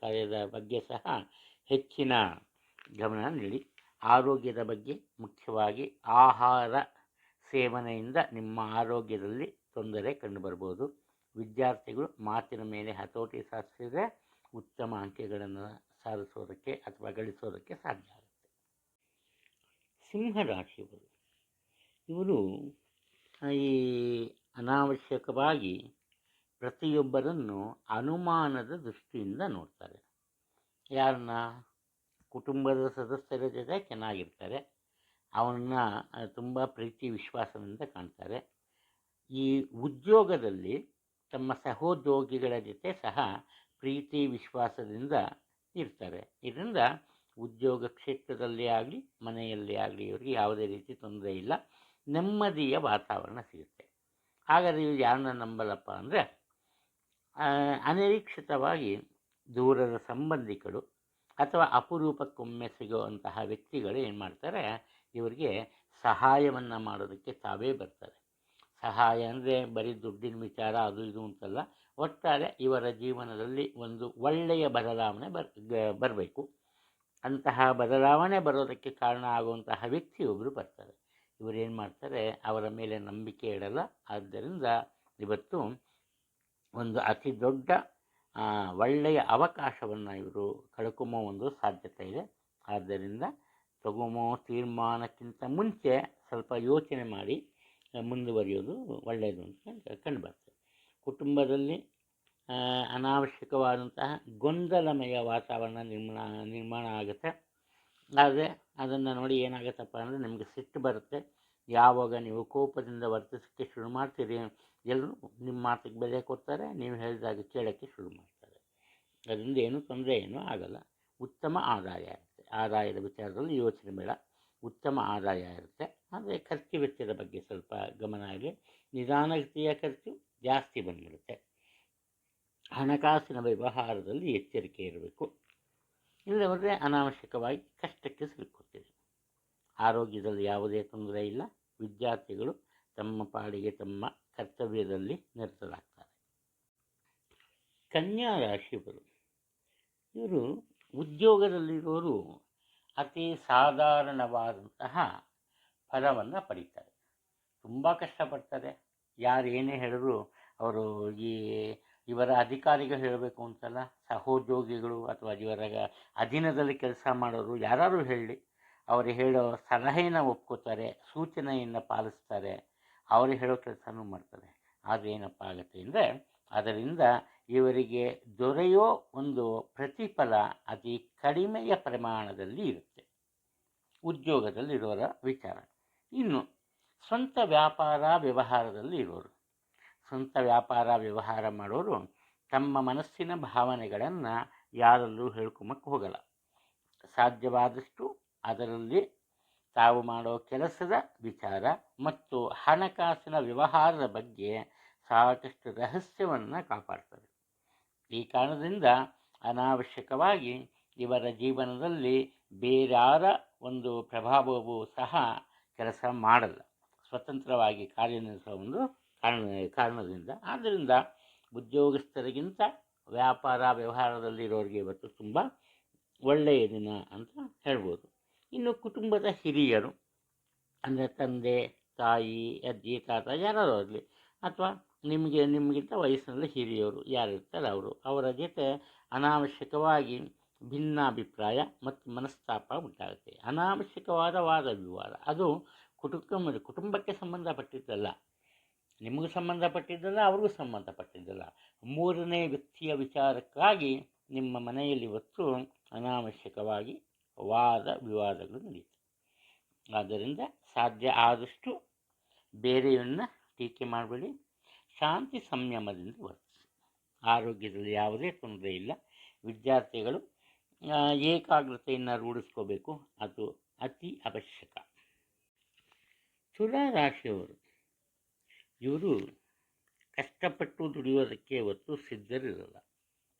ಕಾರ್ಯದ ಬಗ್ಗೆ ಸಹ ಹೆಚ್ಚಿನ ಗಮನ ನೀಡಿ. ಆರೋಗ್ಯದ ಬಗ್ಗೆ, ಮುಖ್ಯವಾಗಿ ಆಹಾರ ಸೇವನೆಯಿಂದ ನಿಮ್ಮ ಆರೋಗ್ಯದಲ್ಲಿ ತೊಂದರೆ ಕಂಡುಬರ್ಬೋದು. ವಿದ್ಯಾರ್ಥಿಗಳು ಮಾತಿನ ಮೇಲೆ ಹತೋಟಿ ಸಾಧಿಸಿದರೆ ಉತ್ತಮ ಅಂಕೆಗಳನ್ನು ಸಾಧಿಸೋದಕ್ಕೆ ಅಥವಾ ಗಳಿಸೋದಕ್ಕೆ ಸಾಧ್ಯ ಆಗುತ್ತೆ. ಸಿಂಹರಾಶಿಯವರು ಇವರು ಈ ಅನಾವಶ್ಯಕವಾಗಿ ಪ್ರತಿಯೊಬ್ಬರನ್ನು ಅನುಮಾನದ ದೃಷ್ಟಿಯಿಂದ ನೋಡ್ತಾರೆ. ಯಾರನ್ನ? ಕುಟುಂಬದ ಸದಸ್ಯರ ಜೊತೆ ಚೆನ್ನಾಗಿರ್ತಾರೆ, ಅವನ್ನ ತುಂಬ ಪ್ರೀತಿ ವಿಶ್ವಾಸದಿಂದ ಕಾಣ್ತಾರೆ. ಈ ಉದ್ಯೋಗದಲ್ಲಿ ತಮ್ಮ ಸಹೋದ್ಯೋಗಿಗಳ ಜೊತೆ ಸಹ ಪ್ರೀತಿ ವಿಶ್ವಾಸದಿಂದ ಇರ್ತಾರೆ. ಇದರಿಂದ ಉದ್ಯೋಗ ಕ್ಷೇತ್ರದಲ್ಲಿ ಆಗಲಿ ಮನೆಯಲ್ಲಿ ಆಗಲಿ ಇವರಿಗೆ ಯಾವುದೇ ರೀತಿ ತೊಂದರೆ ಇಲ್ಲ, ನೆಮ್ಮದಿಯ ವಾತಾವರಣ ಸಿಗುತ್ತೆ. ಹಾಗಾದರೆ ಇವ್ರು ಯಾರನ್ನ ನಂಬಲ್ಲಪ್ಪ ಅಂದರೆ, ಅನಿರೀಕ್ಷಿತವಾಗಿ ದೂರದ ಸಂಬಂಧಿಕರು ಅಥವಾ ಅಪರೂಪಕ್ಕೊಮ್ಮೆ ಸಿಗುವಂತಹ ವ್ಯಕ್ತಿಗಳು ಏನು ಮಾಡ್ತಾರೆ, ಇವರಿಗೆ ಸಹಾಯವನ್ನು ಮಾಡೋದಕ್ಕೆ ತಾವೇ ಬರ್ತಾರೆ. ಸಹಾಯ ಅಂದರೆ ಬರೀ ದುಡ್ಡಿನ ವಿಚಾರ ಅದು ಇದು ಅಂತಲ್ಲ, ಒಟ್ಟಾರೆ ಇವರ ಜೀವನದಲ್ಲಿ ಒಂದು ಒಳ್ಳೆಯ ಬದಲಾವಣೆ ಬರಬೇಕು. ಅಂತಹ ಬದಲಾವಣೆ ಬರೋದಕ್ಕೆ ಕಾರಣ ಆಗುವಂತಹ ವ್ಯಕ್ತಿಯೊಬ್ಬರು ಬರ್ತಾರೆ. ಇವರು ಏನು ಮಾಡ್ತಾರೆ, ಅವರ ಮೇಲೆ ನಂಬಿಕೆ ಇಡಲ್ಲ. ಆದ್ದರಿಂದ ಇವತ್ತು ಒಂದು ಅತಿ ದೊಡ್ಡ ಒಳ್ಳೆಯ ಅವಕಾಶವನ್ನು ಇವರು ಕಳ್ಕೊಂಬೋ ಒಂದು ಸಾಧ್ಯತೆ ಇದೆ. ಆದ್ದರಿಂದ ತಗೊಂಬೋ ತೀರ್ಮಾನಕ್ಕಿಂತ ಮುಂಚೆ ಸ್ವಲ್ಪ ಯೋಚನೆ ಮಾಡಿ ಮುಂದುವರಿಯೋದು ಒಳ್ಳೆಯದು ಅಂತ ಕಂಡುಬರ್ತದೆ. ಕುಟುಂಬದಲ್ಲಿ ಅನಾವಶ್ಯಕವಾದಂತಹ ಗೊಂದಲಮಯ ವಾತಾವರಣ ನಿರ್ಮಾಣ ಆಗುತ್ತೆ. ಆದರೆ ಅದನ್ನು ನೋಡಿ ಏನಾಗುತ್ತಪ್ಪ ಅಂದರೆ, ನಿಮಗೆ ಸಿಟ್ಟು ಬರುತ್ತೆ. ಯಾವಾಗ ನೀವು ಕೋಪದಿಂದ ವರ್ತಿಸೋಕ್ಕೆ ಶುರು ಮಾಡ್ತೀರಿ, ಎಲ್ಲರೂ ನಿಮ್ಮ ಮಾತಿಗೆ ಬೆಲೆ ಕೊಡ್ತಾರೆ, ನೀವು ಹೇಳಿದಾಗ ಕೇಳೋಕ್ಕೆ ಶುರು ಮಾಡ್ತಾರೆ. ಅದರಿಂದ ಏನೂ ತೊಂದರೆ ಏನೂ ಆಗಲ್ಲ. ಉತ್ತಮ ಆದಾಯ ಇರುತ್ತೆ. ಆದಾಯದ ವಿಚಾರದಲ್ಲಿ ಯೋಚನೆ ಬೇಡ, ಉತ್ತಮ ಆದಾಯ ಇರುತ್ತೆ. ಆದರೆ ಖರ್ಚು ವೆಚ್ಚದ ಬಗ್ಗೆ ಸ್ವಲ್ಪ ಗಮನ ಇರಲಿ. ನಿಧಾನಗತಿಯ ಖರ್ಚು ಜಾಸ್ತಿ ಬಂದ್ಬಿಡುತ್ತೆ. ಹಣಕಾಸಿನ ವ್ಯವಹಾರದಲ್ಲಿ ಎಚ್ಚರಿಕೆ ಇರಬೇಕು, ಇಲ್ಲವರೆ ಅನಾವಶ್ಯಕವಾಗಿ ಕಷ್ಟಕ್ಕೆ ಸಿಲುಕುತ್ತೀರಿ. ಆರೋಗ್ಯದಲ್ಲಿ ಯಾವುದೇ ತೊಂದರೆ ಇಲ್ಲ. ವಿದ್ಯಾರ್ಥಿಗಳು ತಮ್ಮ ಪಾಡಿಗೆ ತಮ್ಮ ಕರ್ತವ್ಯದಲ್ಲಿ ನಿರತರಾಗ್ತಾರೆ. ಕನ್ಯಾ ರಾಶಿಯವರು ಇವರು ಉದ್ಯೋಗದಲ್ಲಿರೋರು ಅತಿ ಸಾಧಾರಣವಾದಂತಹ ಫಲವನ್ನು ಪಡೀತಾರೆ. ತುಂಬ ಕಷ್ಟಪಡ್ತಾರೆ. ಯಾರು ಏನೇ ಹೇಳಿದ್ರು ಅವರು ಇವರ ಅಧಿಕಾರಿಗಳು ಹೇಳಬೇಕು ಅಂತಲ್ಲ, ಸಹೋದ್ಯೋಗಿಗಳು ಅಥವಾ ಇವರ ಅಧೀನದಲ್ಲಿ ಕೆಲಸ ಮಾಡೋರು ಯಾರು ಹೇಳಿ ಅವರು ಹೇಳೋ ಸಲಹೆಯನ್ನು ಒಪ್ಕೋತಾರೆ, ಸೂಚನೆಯನ್ನು ಪಾಲಿಸ್ತಾರೆ, ಅವರು ಹೇಳೋ ಕೆಲಸನೂ ಮಾಡ್ತಾರೆ. ಆದರೆ ಏನಪ್ಪ ಆಗುತ್ತೆ ಅಂದರೆ, ಅದರಿಂದ ಇವರಿಗೆ ದೊರೆಯೋ ಒಂದು ಪ್ರತಿಫಲ ಅತಿ ಕಡಿಮೆಯ ಪ್ರಮಾಣದಲ್ಲಿ ಇರುತ್ತೆ. ಉದ್ಯೋಗದಲ್ಲಿರೋರ ವಿಚಾರ. ಇನ್ನು ಸ್ವಂತ ವ್ಯಾಪಾರ ವ್ಯವಹಾರದಲ್ಲಿ ಇರೋರು, ಸ್ವಂತ ವ್ಯಾಪಾರ ವ್ಯವಹಾರ ಮಾಡೋರು ತಮ್ಮ ಮನಸ್ಸಿನ ಭಾವನೆಗಳನ್ನು ಯಾರಲ್ಲೂ ಹೇಳ್ಕೊಂಬಕ್ಕೆ ಹೋಗಲ್ಲ. ಸಾಧ್ಯವಾದಷ್ಟು ಅದರಲ್ಲಿ ತಾವು ಮಾಡೋ ಕೆಲಸದ ವಿಚಾರ ಮತ್ತು ಹಣಕಾಸಿನ ವ್ಯವಹಾರದ ಬಗ್ಗೆ ಸಾಕಷ್ಟು ರಹಸ್ಯವನ್ನು ಕಾಪಾಡ್ತದೆ. ಈ ಕಾರಣದಿಂದ ಅನಾವಶ್ಯಕವಾಗಿ ಇವರ ಜೀವನದಲ್ಲಿ ಬೇರ್ಯಾರ ಒಂದು ಪ್ರಭಾವವೂ ಸಹ ಕೆಲಸ ಮಾಡಲ್ಲ, ಸ್ವತಂತ್ರವಾಗಿ ಕಾರ್ಯನಿರ್ವಹಿಸುವ ಒಂದು ಕಾರಣದಿಂದ. ಆದ್ದರಿಂದ ಉದ್ಯೋಗಸ್ಥರಿಗಿಂತ ವ್ಯಾಪಾರ ವ್ಯವಹಾರದಲ್ಲಿರೋರಿಗೆ ಇವತ್ತು ತುಂಬ ಒಳ್ಳೆಯ ದಿನ ಅಂತ ಹೇಳ್ಬೋದು. ಇನ್ನು ಕುಟುಂಬದ ಹಿರಿಯರು ಅಂದರೆ ತಂದೆ ತಾಯಿ ಅಜ್ಜಿ ತಾತ ಯಾರಾದರೂ ಆಗಲಿ, ಅಥವಾ ನಿಮಗಿಂತ ವಯಸ್ಸಿನಲ್ಲಿ ಹಿರಿಯರು ಯಾರಿರ್ತಾರೆ ಅವರ ಜೊತೆ ಅನಾವಶ್ಯಕವಾಗಿ ಭಿನ್ನಾಭಿಪ್ರಾಯ ಮತ್ತು ಮನಸ್ತಾಪ ಉಂಟಾಗುತ್ತೆ. ಅನಾವಶ್ಯಕವಾದ ವಾದ ವಿವಾದ ಅದು ಕುಟುಂಬಕ್ಕೆ ಸಂಬಂಧಪಟ್ಟಿದ್ದಲ್ಲ, ನಿಮಗೂ ಸಂಬಂಧಪಟ್ಟಿದ್ದಲ್ಲ, ಅವ್ರಿಗೂ ಸಂಬಂಧಪಟ್ಟಿದ್ದಲ್ಲ. ಮೂರನೇ ವ್ಯಕ್ತಿಯ ವಿಚಾರಕ್ಕಾಗಿ ನಿಮ್ಮ ಮನೆಯಲ್ಲಿ ಇವತ್ತು ಅನಾವಶ್ಯಕವಾಗಿ ವಾದ ವಿವಾದಗಳು ನಡೆಯುತ್ತೆ. ಆದ್ದರಿಂದ ಸಾಧ್ಯ ಆದಷ್ಟು ಬೇರೆಯನ್ನು ಟೀಕೆ ಮಾಡಬೇಡಿ, ಶಾಂತಿ ಸಂಯಮದಿಂದ ವರ್ತಿಸಿ. ಆರೋಗ್ಯದಲ್ಲಿ ಯಾವುದೇ ತೊಂದರೆ ಇಲ್ಲ. ವಿದ್ಯಾರ್ಥಿಗಳು ಏಕಾಗ್ರತೆಯನ್ನು ರೂಢಿಸ್ಕೋಬೇಕು, ಅದು ಅತಿ ಅವಶ್ಯಕ. ತುಲಾ ರಾಶಿಯವರು ಇವರು ಕಷ್ಟಪಟ್ಟು ದುಡಿಯೋದಕ್ಕೆ ಇವತ್ತು ಸಿದ್ಧರಿರಲ್ಲ.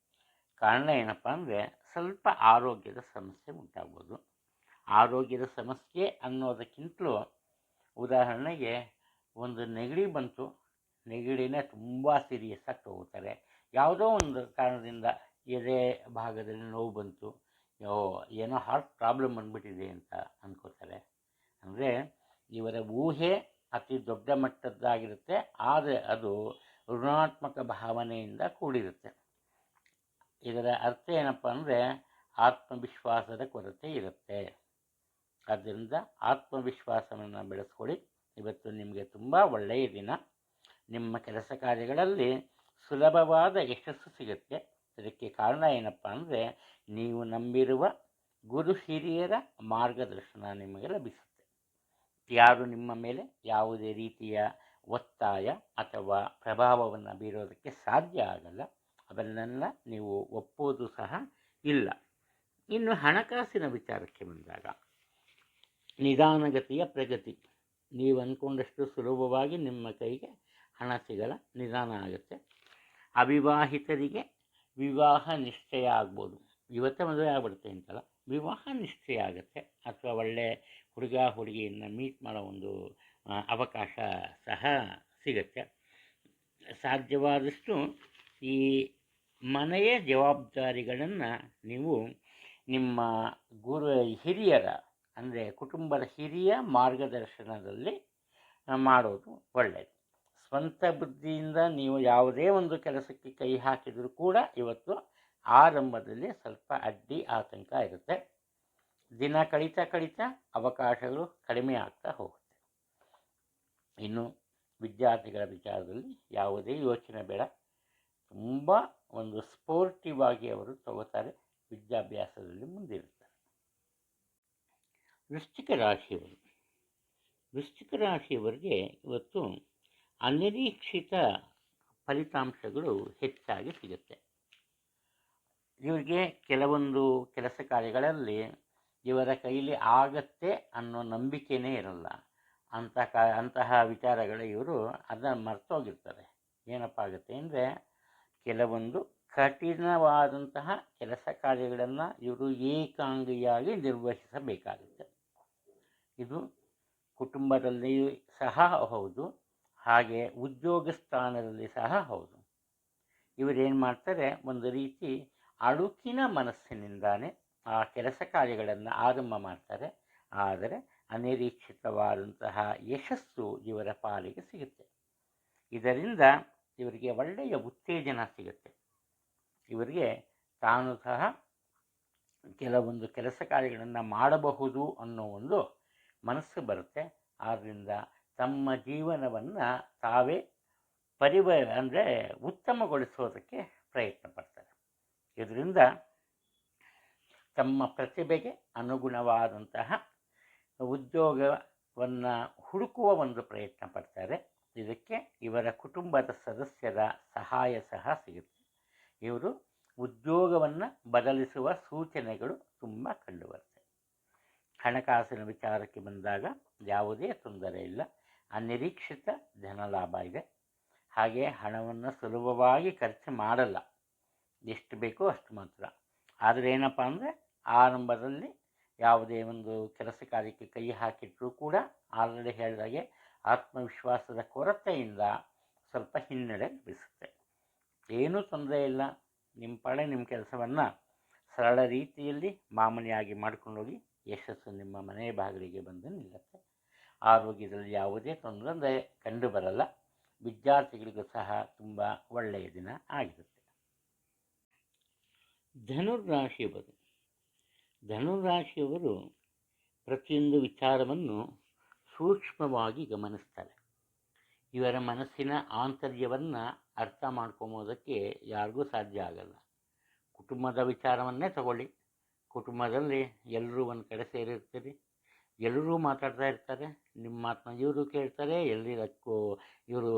ಕಾರಣ ಏನಪ್ಪ ಅಂದರೆ ಸ್ವಲ್ಪ ಆರೋಗ್ಯದ ಸಮಸ್ಯೆ ಉಂಟಾಗ್ಬೋದು. ಆರೋಗ್ಯದ ಸಮಸ್ಯೆ ಅನ್ನೋದಕ್ಕಿಂತಲೂ ಉದಾಹರಣೆಗೆ ಒಂದು ನೆಗಡಿ ಬಂತು, ನೆಗಡಿನ ತುಂಬ ಸೀರಿಯಸ್ ಆಗಿ ತಗೋತಾರೆ. ಯಾವುದೋ ಒಂದು ಕಾರಣದಿಂದ ಎದೆ ಭಾಗದಲ್ಲಿ ನೋವು ಬಂತು, ಏನೋ ಹಾರ್ಟ್ ಪ್ರಾಬ್ಲಮ್ ಬಂದ್ಬಿಟ್ಟಿದೆ ಅಂತ ಅಂದ್ಕೋತಾರೆ. ಅಂದರೆ ಇವರ ಊಹೆ ಅತಿ ದೊಡ್ಡ ಮಟ್ಟದ್ದಾಗಿರುತ್ತೆ, ಆದರೆ ಅದು ಋಣಾತ್ಮಕ ಭಾವನೆಯಿಂದ ಕೂಡಿರುತ್ತೆ. ಇದರ ಅರ್ಥ ಏನಪ್ಪ ಅಂದರೆ ಆತ್ಮವಿಶ್ವಾಸದ ಕೊರತೆ ಇರುತ್ತೆ. ಆದ್ದರಿಂದ ಆತ್ಮವಿಶ್ವಾಸವನ್ನು ಬೆಳೆಸ್ಕೊಳ್ಳಿ. ಇವತ್ತು ನಿಮಗೆ ತುಂಬ ಒಳ್ಳೆಯ ದಿನ. ನಿಮ್ಮ ಕೆಲಸ ಕಾರ್ಯಗಳಲ್ಲಿ ಸುಲಭವಾದ ಯಶಸ್ಸು ಸಿಗುತ್ತೆ. ಇದಕ್ಕೆ ಕಾರಣ ಏನಪ್ಪ ಅಂದರೆ ನೀವು ನಂಬಿರುವ ಗುರು ಹಿರಿಯರ ಮಾರ್ಗದರ್ಶನ ನಿಮಗೆ ಲಭಿಸುತ್ತೆ. ಯಾರು ನಿಮ್ಮ ಮೇಲೆ ಯಾವುದೇ ರೀತಿಯ ಒತ್ತಾಯ ಅಥವಾ ಪ್ರಭಾವವನ್ನು ಬೀರೋದಕ್ಕೆ ಸಾಧ್ಯ ಆಗಲ್ಲ. ಅವನ್ನೆಲ್ಲ ನೀವು ಒಪ್ಪೋದು ಸಹ ಇಲ್ಲ. ಇನ್ನು ಹಣಕಾಸಿನ ವಿಚಾರಕ್ಕೆ ಬಂದಾಗ ನಿಧಾನಗತಿಯ ಪ್ರಗತಿ. ನೀವು ಅಂದ್ಕೊಂಡಷ್ಟು ಸುಲಭವಾಗಿ ನಿಮ್ಮ ಕೈಗೆ ಹಣ ಸಿಗಲ್ಲ, ನಿಧಾನ ಆಗುತ್ತೆ. ಅವಿವಾಹಿತರಿಗೆ ವಿವಾಹ ನಿಶ್ಚಯ ಆಗ್ಬೋದು. ಇವತ್ತೇ ಮದುವೆ ಆಗ್ಬಿಡುತ್ತೆ ಅಂತಲ್ಲ, ವಿವಾಹ ನಿಶ್ಚಯ ಆಗುತ್ತೆ, ಅಥವಾ ಒಳ್ಳೆ ಹುಡುಗ ಹುಡುಗಿಯನ್ನು ಮೀಟ್ ಮಾಡೋ ಒಂದು ಅವಕಾಶ ಸಹ ಸಿಗುತ್ತೆ. ಸಾಧ್ಯವಾದಷ್ಟು ಈ ಮನೆಯ ಜವಾಬ್ದಾರಿಗಳನ್ನು ನೀವು ನಿಮ್ಮ ಹಿರಿಯರ ಅಂದರೆ ಕುಟುಂಬದ ಹಿರಿಯ ಮಾರ್ಗದರ್ಶನದಲ್ಲಿ ಮಾಡೋದು ಒಳ್ಳೆಯದು. ಸ್ವಂತ ಬುದ್ಧಿಯಿಂದ ನೀವು ಯಾವುದೇ ಒಂದು ಕೆಲಸಕ್ಕೆ ಕೈ ಹಾಕಿದರೂ ಕೂಡ ಇವತ್ತು ಆರಂಭದಲ್ಲಿ ಸ್ವಲ್ಪ ಅಡ್ಡಿ ಆತಂಕ ಇರುತ್ತೆ. ದಿನ ಕಳೀತಾ ಅವಕಾಶಗಳು ಕಡಿಮೆ ಆಗ್ತಾ ಹೋಗುತ್ತೆ. ಇನ್ನು ವಿದ್ಯಾರ್ಥಿಗಳ ವಿಚಾರದಲ್ಲಿ ಯಾವುದೇ ಯೋಚನೆ ಬೇಡ. ತುಂಬ ಒಂದು ಸ್ಪೋರ್ಟಿವ್ ಆಗಿ ಅವರು ತಗೋತಾರೆ, ವಿದ್ಯಾಭ್ಯಾಸದಲ್ಲಿ ಮುಂದಿರ್ತಾರೆ. ವೃಶ್ಚಿಕ ರಾಶಿಯವರಿಗೆ ಇವತ್ತು ಅನಿರೀಕ್ಷಿತ ಫಲಿತಾಂಶಗಳು ಹೆಚ್ಚಾಗಿ ಸಿಗುತ್ತೆ. ಇವರಿಗೆ ಕೆಲವೊಂದು ಕೆಲಸ ಕಾರ್ಯಗಳಲ್ಲಿ ಇವರ ಕೈಲಿ ಆಗತ್ತೆ ಅನ್ನೋ ನಂಬಿಕೆಯೇ ಇರಲ್ಲ. ಅಂತಹ ವಿಚಾರಗಳು ಇವರು ಅದನ್ನು ಮರ್ತೋಗಿರ್ತಾರೆ. ಏನಪ್ಪ ಆಗುತ್ತೆ ಅಂದರೆ ಕೆಲವೊಂದು ಕಠಿಣವಾದಂತಹ ಕೆಲಸ ಕಾರ್ಯಗಳನ್ನು ಇವರು ಏಕಾಂಗಿಯಾಗಿ ನಿರ್ವಹಿಸಬೇಕಾಗುತ್ತೆ. ಇದು ಕುಟುಂಬದಲ್ಲಿ ಸಹ ಹೌದು, ಹಾಗೆ ಉದ್ಯೋಗ ಸ್ಥಾನದಲ್ಲಿ ಸಹ ಹೌದು. ಇವರೇನು ಮಾಡ್ತಾರೆ, ಒಂದು ರೀತಿ ಅಳುಕಿನ ಮನಸ್ಸಿನಿಂದಾನೇ ಆ ಕೆಲಸ ಕಾರ್ಯಗಳನ್ನು ಆರಂಭ ಮಾಡ್ತಾರೆ. ಆದರೆ ಅನಿರೀಕ್ಷಿತವಾದಂತಹ ಯಶಸ್ಸು ಇವರ ಪಾಲಿಗೆ ಸಿಗುತ್ತೆ. ಇದರಿಂದ ಇವರಿಗೆ ಒಳ್ಳೆಯ ಉತ್ತೇಜನ ಸಿಗುತ್ತೆ. ಇವರಿಗೆ ತಾನು ಸಹ ಕೆಲವೊಂದು ಕೆಲಸ ಕಾರ್ಯಗಳನ್ನು ಮಾಡಬಹುದು ಅನ್ನೋ ಒಂದು ಮನಸ್ಸು ಬರುತ್ತೆ. ಆದ್ದರಿಂದ ತಮ್ಮ ಜೀವನವನ್ನು ತಾವೇ ಅಂದರೆ ಉತ್ತಮಗೊಳಿಸೋದಕ್ಕೆ ಪ್ರಯತ್ನ ಪಡ್ತಾರೆ. ಇದರಿಂದ ತಮ್ಮ ಪ್ರತಿಭೆಗೆ ಅನುಗುಣವಾದಂತಹ ಉದ್ಯೋಗವನ್ನು ಹುಡುಕುವ ಒಂದು ಪ್ರಯತ್ನ ಪಡ್ತಾರೆ. ಇದಕ್ಕೆ ಇವರ ಕುಟುಂಬದ ಸದಸ್ಯರ ಸಹಾಯ ಸಹ ಸಿಗುತ್ತೆ. ಇವರು ಉದ್ಯೋಗವನ್ನು ಬದಲಿಸುವ ಸೂಚನೆಗಳು ತುಂಬ ಕಂಡುಬರುತ್ತೆ. ಹಣಕಾಸಿನ ವಿಚಾರಕ್ಕೆ ಬಂದಾಗ ಯಾವುದೇ ತೊಂದರೆ ಇಲ್ಲ. ಅನಿರೀಕ್ಷಿತ ಧನಲಾಭ ಇದೆ. ಹಾಗೆ ಹಣವನ್ನು ಸುಲಭವಾಗಿ ಖರ್ಚು ಮಾಡಲ್ಲ, ಎಷ್ಟು ಬೇಕೋ ಅಷ್ಟು ಮಾತ್ರ. ಆದರೆ ಏನಪ್ಪ ಅಂದರೆ ಆರಂಭದಲ್ಲಿ ಯಾವುದೇ ಒಂದು ಕೆಲಸ ಕಾರ್ಯಕ್ಕೆ ಕೈ ಹಾಕಿಟ್ಟರೂ ಕೂಡ ಆಲ್ರೆಡಿ ಹೇಳಿದಾಗೆ ಆತ್ಮವಿಶ್ವಾಸದ ಕೊರತೆಯಿಂದ ಸ್ವಲ್ಪ ಹಿನ್ನಡೆ ಲಭಿಸುತ್ತೆ. ಏನೂ ತೊಂದರೆ ಇಲ್ಲ, ನಿಮ್ಮ ಪಾಡೆ ನಿಮ್ಮ ಕೆಲಸವನ್ನು ಸರಳ ರೀತಿಯಲ್ಲಿ ಮಾಮೂಲಿಯಾಗಿ ಮಾಡ್ಕೊಂಡೋಗಿ ಯಶಸ್ಸು ನಿಮ್ಮ ಮನೆ ಬಾಗಿಲಿಗೆ ಬಂದು ನಿಲ್ಲುತ್ತೆ. ಆರೋಗ್ಯದಲ್ಲಿ ಯಾವುದೇ ತೊಂದರೆ ಕಂಡು ಬರಲ್ಲ. ವಿದ್ಯಾರ್ಥಿಗಳಿಗೂ ಸಹ ತುಂಬ ಒಳ್ಳೆಯ ದಿನ ಆಗಿರುತ್ತೆ. ಧನುರಾಶಿಯವರು ಪ್ರತಿಯೊಂದು ವಿಚಾರವನ್ನು ಸೂಕ್ಷ್ಮವಾಗಿ ಗಮನಿಸ್ತಾರೆ. ಇವರ ಮನಸ್ಸಿನ ಆಂತರ್ಯವನ್ನು ಅರ್ಥ ಮಾಡ್ಕೊಂಬೋದಕ್ಕೆ ಯಾರಿಗೂ ಸಾಧ್ಯ ಆಗಲ್ಲ. ಕುಟುಂಬದ ವಿಚಾರವನ್ನೇ ತಗೊಳ್ಳಿ. ಕುಟುಂಬದಲ್ಲಿ ಎಲ್ಲರೂ ಒಂದು ಕಡೆ ಸೇರಿರ್ತೀರಿ, ಎಲ್ಲರೂ ಮಾತಾಡ್ತಾ ಇರ್ತಾರೆ, ನಿಮ್ಮ ಮಾತನ್ನ ಇವರು ಕೇಳ್ತಾರೆ, ಎಲ್ಲದಕ್ಕೂ ಇವರು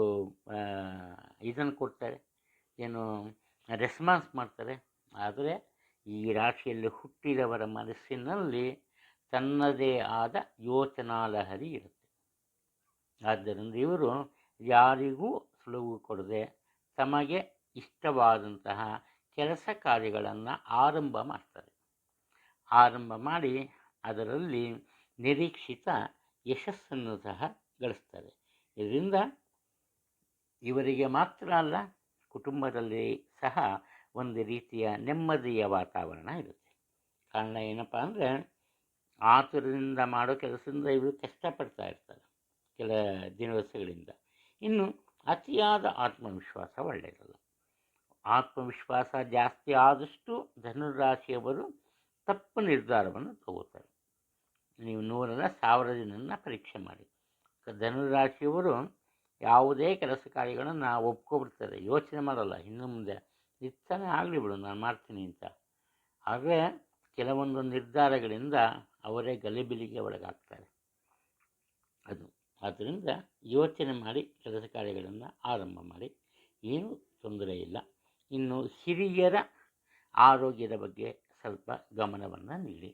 ಇದನ್ನು ಕೊಡ್ತಾರೆ, ಏನು ರೆಸ್ಪಾನ್ಸ್ ಮಾಡ್ತಾರೆ. ಆದರೆ ಈ ರಾಶಿಯಲ್ಲಿ ಹುಟ್ಟಿದವರ ಮನಸ್ಸಿನಲ್ಲಿ ತನ್ನದೇ ಆದ ಯೋಚನಾ ಲಹರಿ ಇರುತ್ತೆ. ಆದ್ದರಿಂದ ಇವರು ಯಾರಿಗೂ ಸುಳುವು ಕೊಡದೆ ತಮಗೆ ಇಷ್ಟವಾದಂತಹ ಕೆಲಸ ಕಾರ್ಯಗಳನ್ನು ಆರಂಭ ಮಾಡ್ತಾರೆ. ಆರಂಭ ಮಾಡಿ ಅದರಲ್ಲಿ ನಿರೀಕ್ಷಿತ ಯಶಸ್ಸನ್ನು ಸಹ ಗಳಿಸ್ತಾರೆ. ಇದರಿಂದ ಇವರಿಗೆ ಮಾತ್ರ ಅಲ್ಲ, ಕುಟುಂಬದಲ್ಲಿ ಸಹ ಒಂದು ರೀತಿಯ ನೆಮ್ಮದಿಯ ವಾತಾವರಣ ಇರುತ್ತೆ. ಕಾರಣ ಏನಪ್ಪ ಅಂದರೆ ಆತುರದಿಂದ ಮಾಡೋ ಕೆಲಸದಿಂದ ಇವರು ಕಷ್ಟಪಡ್ತಾ ಇರ್ತಾರೆ ಕೆಲ ದಿವಸಗಳಿಂದ. ಇನ್ನು ಅತಿಯಾದ ಆತ್ಮವಿಶ್ವಾಸ ಒಳ್ಳೆಯದಲ್ಲ. ಆತ್ಮವಿಶ್ವಾಸ ಜಾಸ್ತಿ ಆದಷ್ಟು ಧನುರಾಶಿಯವರು ತಪ್ಪು ನಿರ್ಧಾರವನ್ನು ತಗೋತಾರೆ. ನೀವು 100ರ 1000 ಪರೀಕ್ಷೆ ಮಾಡಿ. ಧನುರಾಶಿಯವರು ಯಾವುದೇ ಕೆಲಸ ಕಾರ್ಯಗಳನ್ನು ಒಪ್ಕೊಬಿಡ್ತಾರೆ, ಯೋಚನೆ ಮಾಡಲ್ಲ, ಇನ್ನು ಮುಂದೆ ನಿತ್ಯನೇ ಆಗಲಿ ಬಿಡು ನಾನು ಮಾಡ್ತೀನಿ ಅಂತ. ಆದರೆ ಕೆಲವೊಂದು ನಿರ್ಧಾರಗಳಿಂದ ಅವರೇ ಗಲಿಬಿಲಿಗೆ ಒಳಗಾಗ್ತಾರೆ. ಆದ್ದರಿಂದ ಯೋಚನೆ ಮಾಡಿ ಕೆಲಸ ಕಾರ್ಯಗಳನ್ನು ಆರಂಭ ಮಾಡಿ, ಏನೂ ತೊಂದರೆ ಇಲ್ಲ. ಇನ್ನು ಹಿರಿಯರ ಆರೋಗ್ಯದ ಬಗ್ಗೆ ಸ್ವಲ್ಪ ಗಮನವನ್ನು ನೀಡಿ.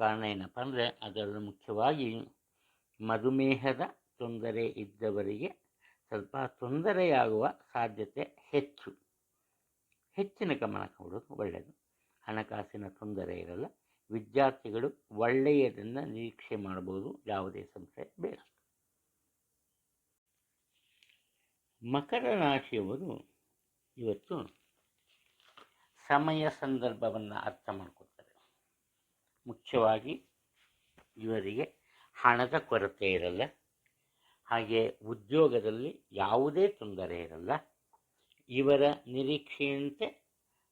ಕಾರಣ ಏನಪ್ಪ ಅಂದರೆ ಅದರಲ್ಲೂ ಮುಖ್ಯವಾಗಿ ಮಧುಮೇಹದ ತೊಂದರೆ ಇದ್ದವರಿಗೆ ಸ್ವಲ್ಪ ತೊಂದರೆಯಾಗುವ ಸಾಧ್ಯತೆ ಹೆಚ್ಚಿನ ಗಮನ ಕೊಡೋದು ಒಳ್ಳೆಯದು. ಹಣಕಾಸಿನ ತೊಂದರೆ ಇರಲ್ಲ. ವಿದ್ಯಾರ್ಥಿಗಳು ಒಳ್ಳೆಯದನ್ನು ನಿರೀಕ್ಷೆ ಮಾಡಬಹುದು, ಯಾವುದೇ ಸಂಶಯ ಬೇಡ. ಮಕರ ರಾಶಿಯವರು ಇವತ್ತು ಸಮಯ ಸಂದರ್ಭವನ್ನು ಅರ್ಥ ಮಾಡ್ಕೊಳ್ತಾರೆ. ಮುಖ್ಯವಾಗಿ ಇವರಿಗೆ ಹಣದ ಕೊರತೆ ಇರಲ್ಲ, ಹಾಗೆ ಉದ್ಯೋಗದಲ್ಲಿ ಯಾವುದೇ ತೊಂದರೆ ಇರಲ್ಲ. ಇವರ ನಿರೀಕ್ಷೆಯಂತೆ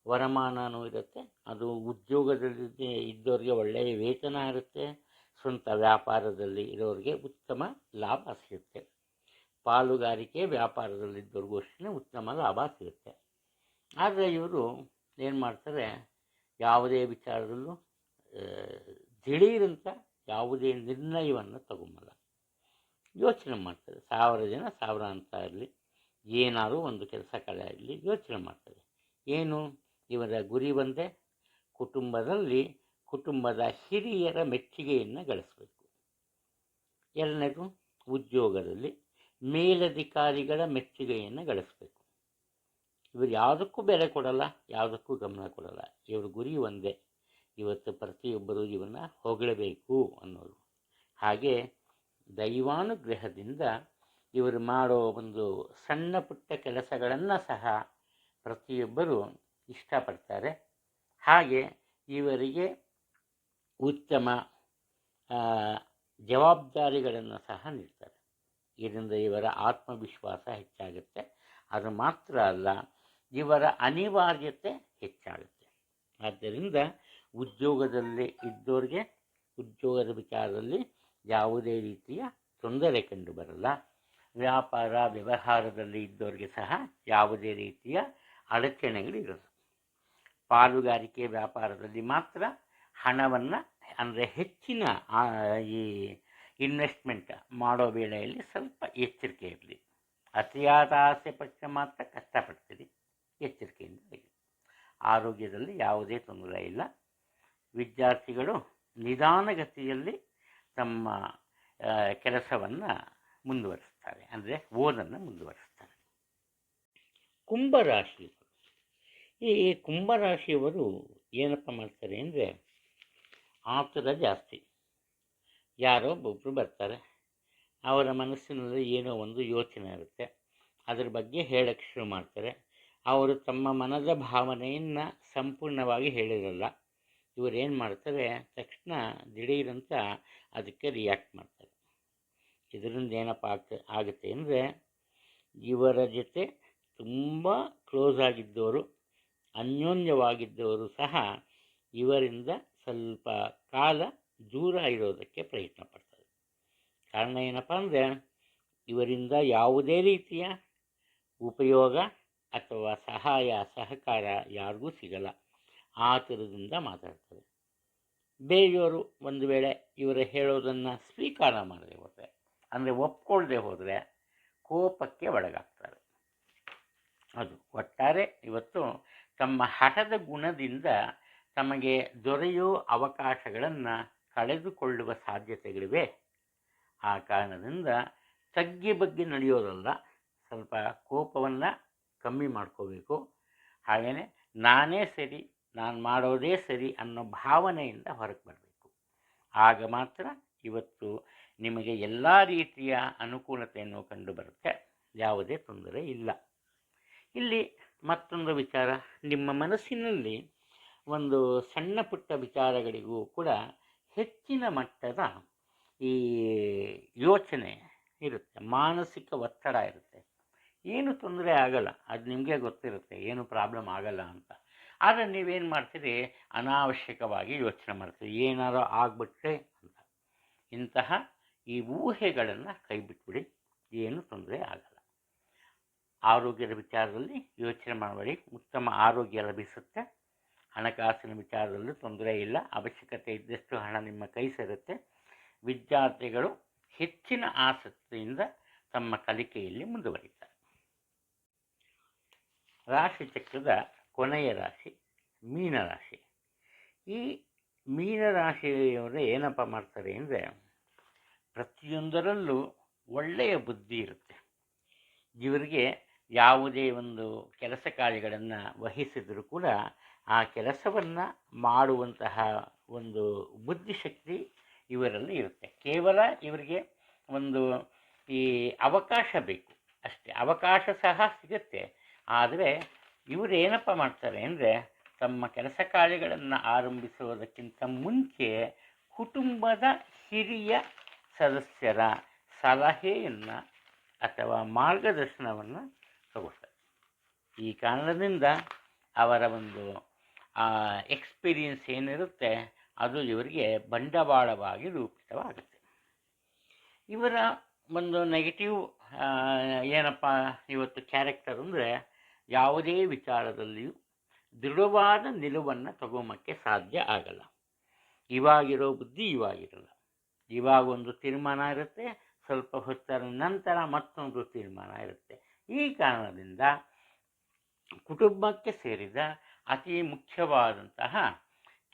ವರಮಾನವೂ ಇರುತ್ತೆ. ಅದು ಉದ್ಯೋಗದಲ್ಲಿ ಇದ್ದವರಿಗೆ ಒಳ್ಳೆಯ ವೇತನ ಇರುತ್ತೆ. ಸ್ವಂತ ವ್ಯಾಪಾರದಲ್ಲಿ ಇರೋರಿಗೆ ಉತ್ತಮ ಲಾಭ ಸಿಗುತ್ತೆ. ಪಾಲುಗಾರಿಕೆ ವ್ಯಾಪಾರದಲ್ಲಿದ್ದವ್ರಿಗೂ ಅಷ್ಟೇ ಉತ್ತಮ ಲಾಭ ಸಿಗುತ್ತೆ. ಆದರೆ ಇವರು ಏನು ಮಾಡ್ತಾರೆ, ಯಾವುದೇ ವಿಚಾರದಲ್ಲೂ ದಿಢೀರಂತ ಯಾವುದೇ ನಿರ್ಣಯವನ್ನು ತಗೊಂಬಲ್ಲ. ಯೋಚನೆ ಮಾಡ್ತಾರೆ. 1000 ಜನ 1000 ಅಂತ ಇರಲಿ, ಏನಾದರೂ ಒಂದು ಕೆಲಸ ಕಡೆ ಆಗಲಿ ಯೋಚನೆ ಮಾಡ್ತಾರೆ. ಏನು ಇವರ ಗುರಿ ಒಂದೇ, ಕುಟುಂಬದ ಹಿರಿಯರ ಮೆಚ್ಚುಗೆಯನ್ನು ಗಳಿಸಬೇಕು. ಎರಡನೇದು, ಉದ್ಯೋಗದಲ್ಲಿ ಮೇಲಧಿಕಾರಿಗಳ ಮೆಚ್ಚುಗೆಯನ್ನು ಗಳಿಸಬೇಕು. ಇವರು ಯಾವುದಕ್ಕೂ ಬೆಲೆ ಕೊಡಲ್ಲ, ಯಾವುದಕ್ಕೂ ಗಮನ ಕೊಡಲ್ಲ. ಇವ್ರ ಗುರಿ ಒಂದೇ, ಇವತ್ತು ಪ್ರತಿಯೊಬ್ಬರೂ ಇವನ್ನ ಹೊಗಳಬೇಕು ಅನ್ನೋದು. ಹಾಗೆ ದೈವಾನುಗ್ರಹದಿಂದ ಇವರು ಮಾಡೋ ಒಂದು ಸಣ್ಣ ಪುಟ್ಟ ಕೆಲಸಗಳನ್ನು ಸಹ ಪ್ರತಿಯೊಬ್ಬರು ಇಷ್ಟಪಡ್ತಾರೆ. ಹಾಗೆ ಇವರಿಗೆ ಉತ್ತಮ ಜವಾಬ್ದಾರಿಗಳನ್ನು ಸಹ ನೀಡ್ತಾರೆ. ಇದರಿಂದ ಇವರ ಆತ್ಮವಿಶ್ವಾಸ ಹೆಚ್ಚಾಗುತ್ತೆ. ಅದು ಮಾತ್ರ ಅಲ್ಲ, ಇವರ ಅನಿವಾರ್ಯತೆ ಹೆಚ್ಚಾಗುತ್ತೆ. ಆದ್ದರಿಂದ ಉದ್ಯೋಗದಲ್ಲಿ ಇದ್ದವ್ರಿಗೆ ಉದ್ಯೋಗದ ವಿಚಾರದಲ್ಲಿ ಯಾವುದೇ ರೀತಿಯ ತೊಂದರೆ ಕಂಡು ಬರಲ್ಲ. ವ್ಯಾಪಾರ ವ್ಯವಹಾರದಲ್ಲಿ ಇದ್ದವ್ರಿಗೆ ಸಹ ಯಾವುದೇ ರೀತಿಯ ಅಡಚಣೆಗಳಿರಲ್ಲ. ಪಾಲುಗಾರಿಕೆ ವ್ಯಾಪಾರದಲ್ಲಿ ಮಾತ್ರ ಹಣವನ್ನು ಅಂದರೆ ಹೆಚ್ಚಿನ ಈ ಇನ್ವೆಸ್ಟ್ಮೆಂಟ್ ಮಾಡೋ ವೇಳೆಯಲ್ಲಿ ಸ್ವಲ್ಪ ಎಚ್ಚರಿಕೆ ಇರಲಿ. ಅತಿಯಾದ ಆಸೆ ಪಟ್ಟರೆ ಮಾತ್ರ ಕಷ್ಟಪಡ್ತೀರಿ, ಎಚ್ಚರಿಕೆಯಿಂದ ಇರಿ. ಆರೋಗ್ಯದಲ್ಲಿ ಯಾವುದೇ ತೊಂದರೆ ಇಲ್ಲ. ವಿದ್ಯಾರ್ಥಿಗಳು ನಿಧಾನಗತಿಯಲ್ಲಿ ತಮ್ಮ ಕೆಲಸವನ್ನು ಮುಂದುವರಿಸ್ತಾರೆ, ಅಂದರೆ ಓದನ್ನು ಮುಂದುವರಿಸ್ತಾರೆ. ಕುಂಭರಾಶಿ, ಈ ಕುಂಭರಾಶಿಯವರು ಏನಪ್ಪ ಮಾಡ್ತಾರೆ ಅಂದರೆ ಆತುರ ಜಾಸ್ತಿ. ಯಾರೋ ಒಬ್ಬೊಬ್ಬರು ಬರ್ತಾರೆ, ಅವರ ಮನಸ್ಸಿನಲ್ಲಿ ಏನೋ ಒಂದು ಯೋಚನೆ ಇರುತ್ತೆ, ಅದರ ಬಗ್ಗೆ ಹೇಳಕ್ಕೆ ಶುರು ಮಾಡ್ತಾರೆ. ಅವರು ತಮ್ಮ ಮನದ ಭಾವನೆಯನ್ನು ಸಂಪೂರ್ಣವಾಗಿ ಹೇಳಿರಲ್ಲ. ಇವರು ಏನು ಮಾಡ್ತಾರೆ, ತಕ್ಷಣ ದಿಢೀರಂತ ಅದಕ್ಕೆ ರಿಯಾಕ್ಟ್ ಮಾಡ್ತಾರೆ. ಇದರಿಂದ ಏನಪ್ಪ ಆಗುತ್ತೆ ಅಂದರೆ, ಇವರ ಜೊತೆ ತುಂಬ ಕ್ಲೋಸ್ ಆಗಿದ್ದವರು, ಅನ್ಯೋನ್ಯವಾಗಿದ್ದವರು ಸಹ ಇವರಿಂದ ಸ್ವಲ್ಪ ಕಾಲ ದೂರ ಇರೋದಕ್ಕೆ ಪ್ರಯತ್ನ ಪಡ್ತಾರೆ. ಕಾರಣ ಏನಪ್ಪ ಅಂದರೆ, ಇವರಿಂದ ಯಾವುದೇ ರೀತಿಯ ಉಪಯೋಗ ಅಥವಾ ಸಹಾಯ ಸಹಕಾರ ಯಾರಿಗೂ ಸಿಗಲ್ಲ. ಆ ಥರದಿಂದ ಮಾತಾಡ್ತಾರೆ. ಬೇರೆಯವರು ಒಂದು ವೇಳೆ ಇವರು ಹೇಳೋದನ್ನು ಸ್ವೀಕಾರ ಮಾಡದೆ ಹೋದರೆ, ಅಂದರೆ ಒಪ್ಕೊಳ್ಳದೆ ಹೋದರೆ ಕೋಪಕ್ಕೆ ಒಳಗಾಗ್ತಾರೆ. ಅದು ಒಟ್ಟಾರೆ ಇವತ್ತು ತಮ್ಮ ಹಠದ ಗುಣದಿಂದ ತಮಗೆ ದೊರೆಯುವ ಅವಕಾಶಗಳನ್ನು ಕಳೆದುಕೊಳ್ಳುವ ಸಾಧ್ಯತೆಗಳಿವೆ. ಆ ಕಾರಣದಿಂದ ತಗ್ಗಿ ಬಗ್ಗೆ ನಡೆಯೋದಲ್ಲ, ಸ್ವಲ್ಪ ಕೋಪವನ್ನು ಕಮ್ಮಿ ಮಾಡ್ಕೋಬೇಕು. ಹಾಗೆಯೇ ನಾನೇ ಸರಿ, ನಾನು ಮಾಡೋದೇ ಸರಿ ಅನ್ನೋ ಭಾವನೆಯಿಂದ ಹೊರಗೆ ಬರಬೇಕು. ಆಗ ಮಾತ್ರ ಇವತ್ತು ನಿಮಗೆ ಎಲ್ಲ ರೀತಿಯ ಅನುಕೂಲತೆಯನ್ನು ಕಂಡು ಬರುತ್ತೆ, ಯಾವುದೇ ತೊಂದರೆ ಇಲ್ಲ. ಇಲ್ಲಿ ಮತ್ತೊಂದು ವಿಚಾರ, ನಿಮ್ಮ ಮನಸ್ಸಿನಲ್ಲಿ ಒಂದು ಸಣ್ಣ ಪುಟ್ಟ ವಿಚಾರಗಳಿಗೂ ಕೂಡ ಹೆಚ್ಚಿನ ಮಟ್ಟದ ಈ ಯೋಚನೆ ಇರುತ್ತೆ, ಮಾನಸಿಕ ಒತ್ತಡ ಇರುತ್ತೆ. ಏನು ತೊಂದರೆ ಆಗಲ್ಲ, ಅದು ನಿಮಗೆ ಗೊತ್ತಿರುತ್ತೆ, ಏನು ಪ್ರಾಬ್ಲಮ್ ಆಗಲ್ಲ ಅಂತ. ಆದರೆ ನೀವೇನು ಮಾಡ್ತೀರಿ, ಅನಾವಶ್ಯಕವಾಗಿ ಯೋಚನೆ ಮಾಡ್ತೀರಿ, ಏನಾದರೂ ಆಗ್ಬಿಟ್ರೆ ಅಂತ. ಇಂತಹ ಈ ಊಹೆಗಳನ್ನು ಕೈ ಬಿಟ್ಬಿಡಿ, ಏನು ತೊಂದರೆ ಆಗಲ್ಲ. ಆರೋಗ್ಯದ ವಿಚಾರದಲ್ಲಿ ಯೋಚನೆ ಮಾಡಬೇಡಿ, ಉತ್ತಮ ಆರೋಗ್ಯ ಲಭಿಸುತ್ತೆ. ಹಣಕಾಸಿನ ವಿಚಾರದಲ್ಲೂ ತೊಂದರೆ ಇಲ್ಲ, ಅವಶ್ಯಕತೆ ಇದ್ದಷ್ಟು ಹಣ ನಿಮ್ಮ ಕೈ ಸೇರುತ್ತೆ. ವಿದ್ಯಾರ್ಥಿಗಳು ಹೆಚ್ಚಿನ ಆಸಕ್ತಿಯಿಂದ ತಮ್ಮ ಕಲಿಕೆಯಲ್ಲಿ ಮುಂದುವರಿತಾರೆ. ರಾಶಿ ಚಕ್ರದ ಕೊನೆಯ ರಾಶಿ ಮೀನರಾಶಿ. ಈ ಮೀನರಾಶಿಯವರು ಏನಪ್ಪ ಮಾಡ್ತಾರೆ ಅಂದರೆ, ಪ್ರತಿಯೊಂದರಲ್ಲೂ ಒಳ್ಳೆಯ ಬುದ್ಧಿ ಇರುತ್ತೆ. ಇವರಿಗೆ ಯಾವುದೇ ಒಂದು ಕೆಲಸ ಕಾರ್ಯಗಳನ್ನು ವಹಿಸಿದರೂ ಕೂಡ ಆ ಕೆಲಸವನ್ನು ಮಾಡುವಂತಹ ಒಂದು ಬುದ್ಧಿಶಕ್ತಿ ಇವರಲ್ಲಿ ಇರುತ್ತೆ. ಕೇವಲ ಇವರಿಗೆ ಒಂದು ಈ ಅವಕಾಶ ಬೇಕು ಅಷ್ಟೇ. ಅವಕಾಶ ಸಹ ಸಿಗುತ್ತೆ, ಆದರೆ ಇವರು ಏನಪ್ಪ ಮಾಡ್ತಾರೆ ಅಂದರೆ, ತಮ್ಮ ಕೆಲಸ ಕಾರ್ಯಗಳನ್ನು ಆರಂಭಿಸುವುದಕ್ಕಿಂತ ಮುಂಚೆ ಕುಟುಂಬದ ಹಿರಿಯ ಸದಸ್ಯರ ಸಲಹೆಯನ್ನು ಅಥವಾ ಮಾರ್ಗದರ್ಶನವನ್ನು ತಗೋತಾರೆ. ಈ ಕಾರಣದಿಂದ ಅವರ ಒಂದು ಎಕ್ಸ್ಪೀರಿಯನ್ಸ್ ಏನಿರುತ್ತೆ ಅದು ಇವರಿಗೆ ಬಂಡವಾಳವಾಗಿ ರೂಪಿತವಾಗುತ್ತೆ. ಇವರ ಒಂದು ನೆಗೆಟಿವ್ ಏನಪ್ಪ ಇವತ್ತು ಕ್ಯಾರೆಕ್ಟರ್ ಅಂದರೆ, ಯಾವುದೇ ವಿಚಾರದಲ್ಲಿಯೂ ದೃಢವಾದ ನಿಲುವನ್ನು ತಗೊಂಬಕ್ಕೆ ಸಾಧ್ಯ ಆಗಲ್ಲ. ಇವಾಗಿರೋ ಬುದ್ಧಿ ಇವಾಗಿರಲ್ಲ. ಇವಾಗ ಒಂದು ತೀರ್ಮಾನ ಇರುತ್ತೆ, ಸ್ವಲ್ಪ ಹೊತ್ತರ ನಂತರ ಮತ್ತೊಂದು ತೀರ್ಮಾನ ಇರುತ್ತೆ. ಈ ಕಾರಣದಿಂದ ಕುಟುಂಬಕ್ಕೆ ಸೇರಿದ ಅತಿ ಮುಖ್ಯವಾದಂತಹ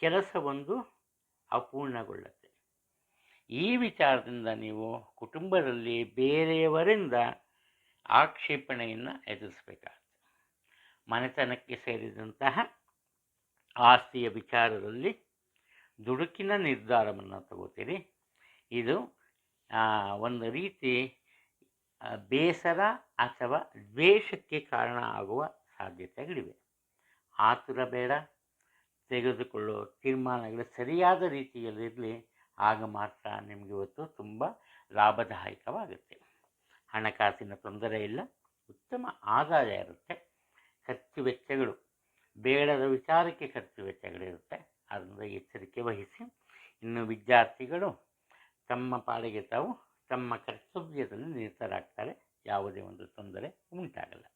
ಕೆಲಸವೊಂದು ಅಪೂರ್ಣಗೊಳ್ಳುತ್ತೆ. ಈ ವಿಚಾರದಿಂದ ನೀವು ಕುಟುಂಬದಲ್ಲಿ ಬೇರೆಯವರಿಂದ ಆಕ್ಷೇಪಣೆಯನ್ನು ಎದುರಿಸಬೇಕಾಗುತ್ತೆ. ಮನೆತನಕ್ಕೆ ಸೇರಿದಂತಹ ಆಸ್ತಿಯ ವಿಚಾರದಲ್ಲಿ ದುಡುಕಿನ ನಿರ್ಧಾರವನ್ನು ತಗೋತೀರಿ. ಇದು ಒಂದು ರೀತಿ ಬೇಸರ ಅಥವಾ ದ್ವೇಷಕ್ಕೆ ಕಾರಣ ಆಗುವ ಸಾಧ್ಯತೆಗಳಿವೆ. ಆತುರ ಬೇಡ, ತೆಗೆದುಕೊಳ್ಳೋ ತೀರ್ಮಾನಗಳು ಸರಿಯಾದ ರೀತಿಯಲ್ಲಿರಲಿ, ಆಗ ಮಾತ್ರ ನಿಮಗೆ ಇವತ್ತು ತುಂಬ ಲಾಭದಾಯಕವಾಗುತ್ತೆ. ಹಣಕಾಸಿನ ತೊಂದರೆ ಇಲ್ಲ, ಉತ್ತಮ ಆದಾಯ ಇರುತ್ತೆ. ಖರ್ಚು ವೆಚ್ಚಗಳು ಬೇಡದ ವಿಚಾರಕ್ಕೆ ಖರ್ಚು ವೆಚ್ಚಗಳಿರುತ್ತೆ, ಅದರಿಂದ ಎಚ್ಚರಿಕೆ ವಹಿಸಿ. ಇನ್ನು ವಿದ್ಯಾರ್ಥಿಗಳು ತಮ್ಮ ಪಾಡಿಗೆ ತಾವು ತಮ್ಮ ಕರ್ತವ್ಯದಲ್ಲಿ ನಿರತರಾಗ್ತಾರೆ, ಯಾವುದೇ ಒಂದು ತೊಂದರೆ ಉಂಟಾಗಲ್ಲ.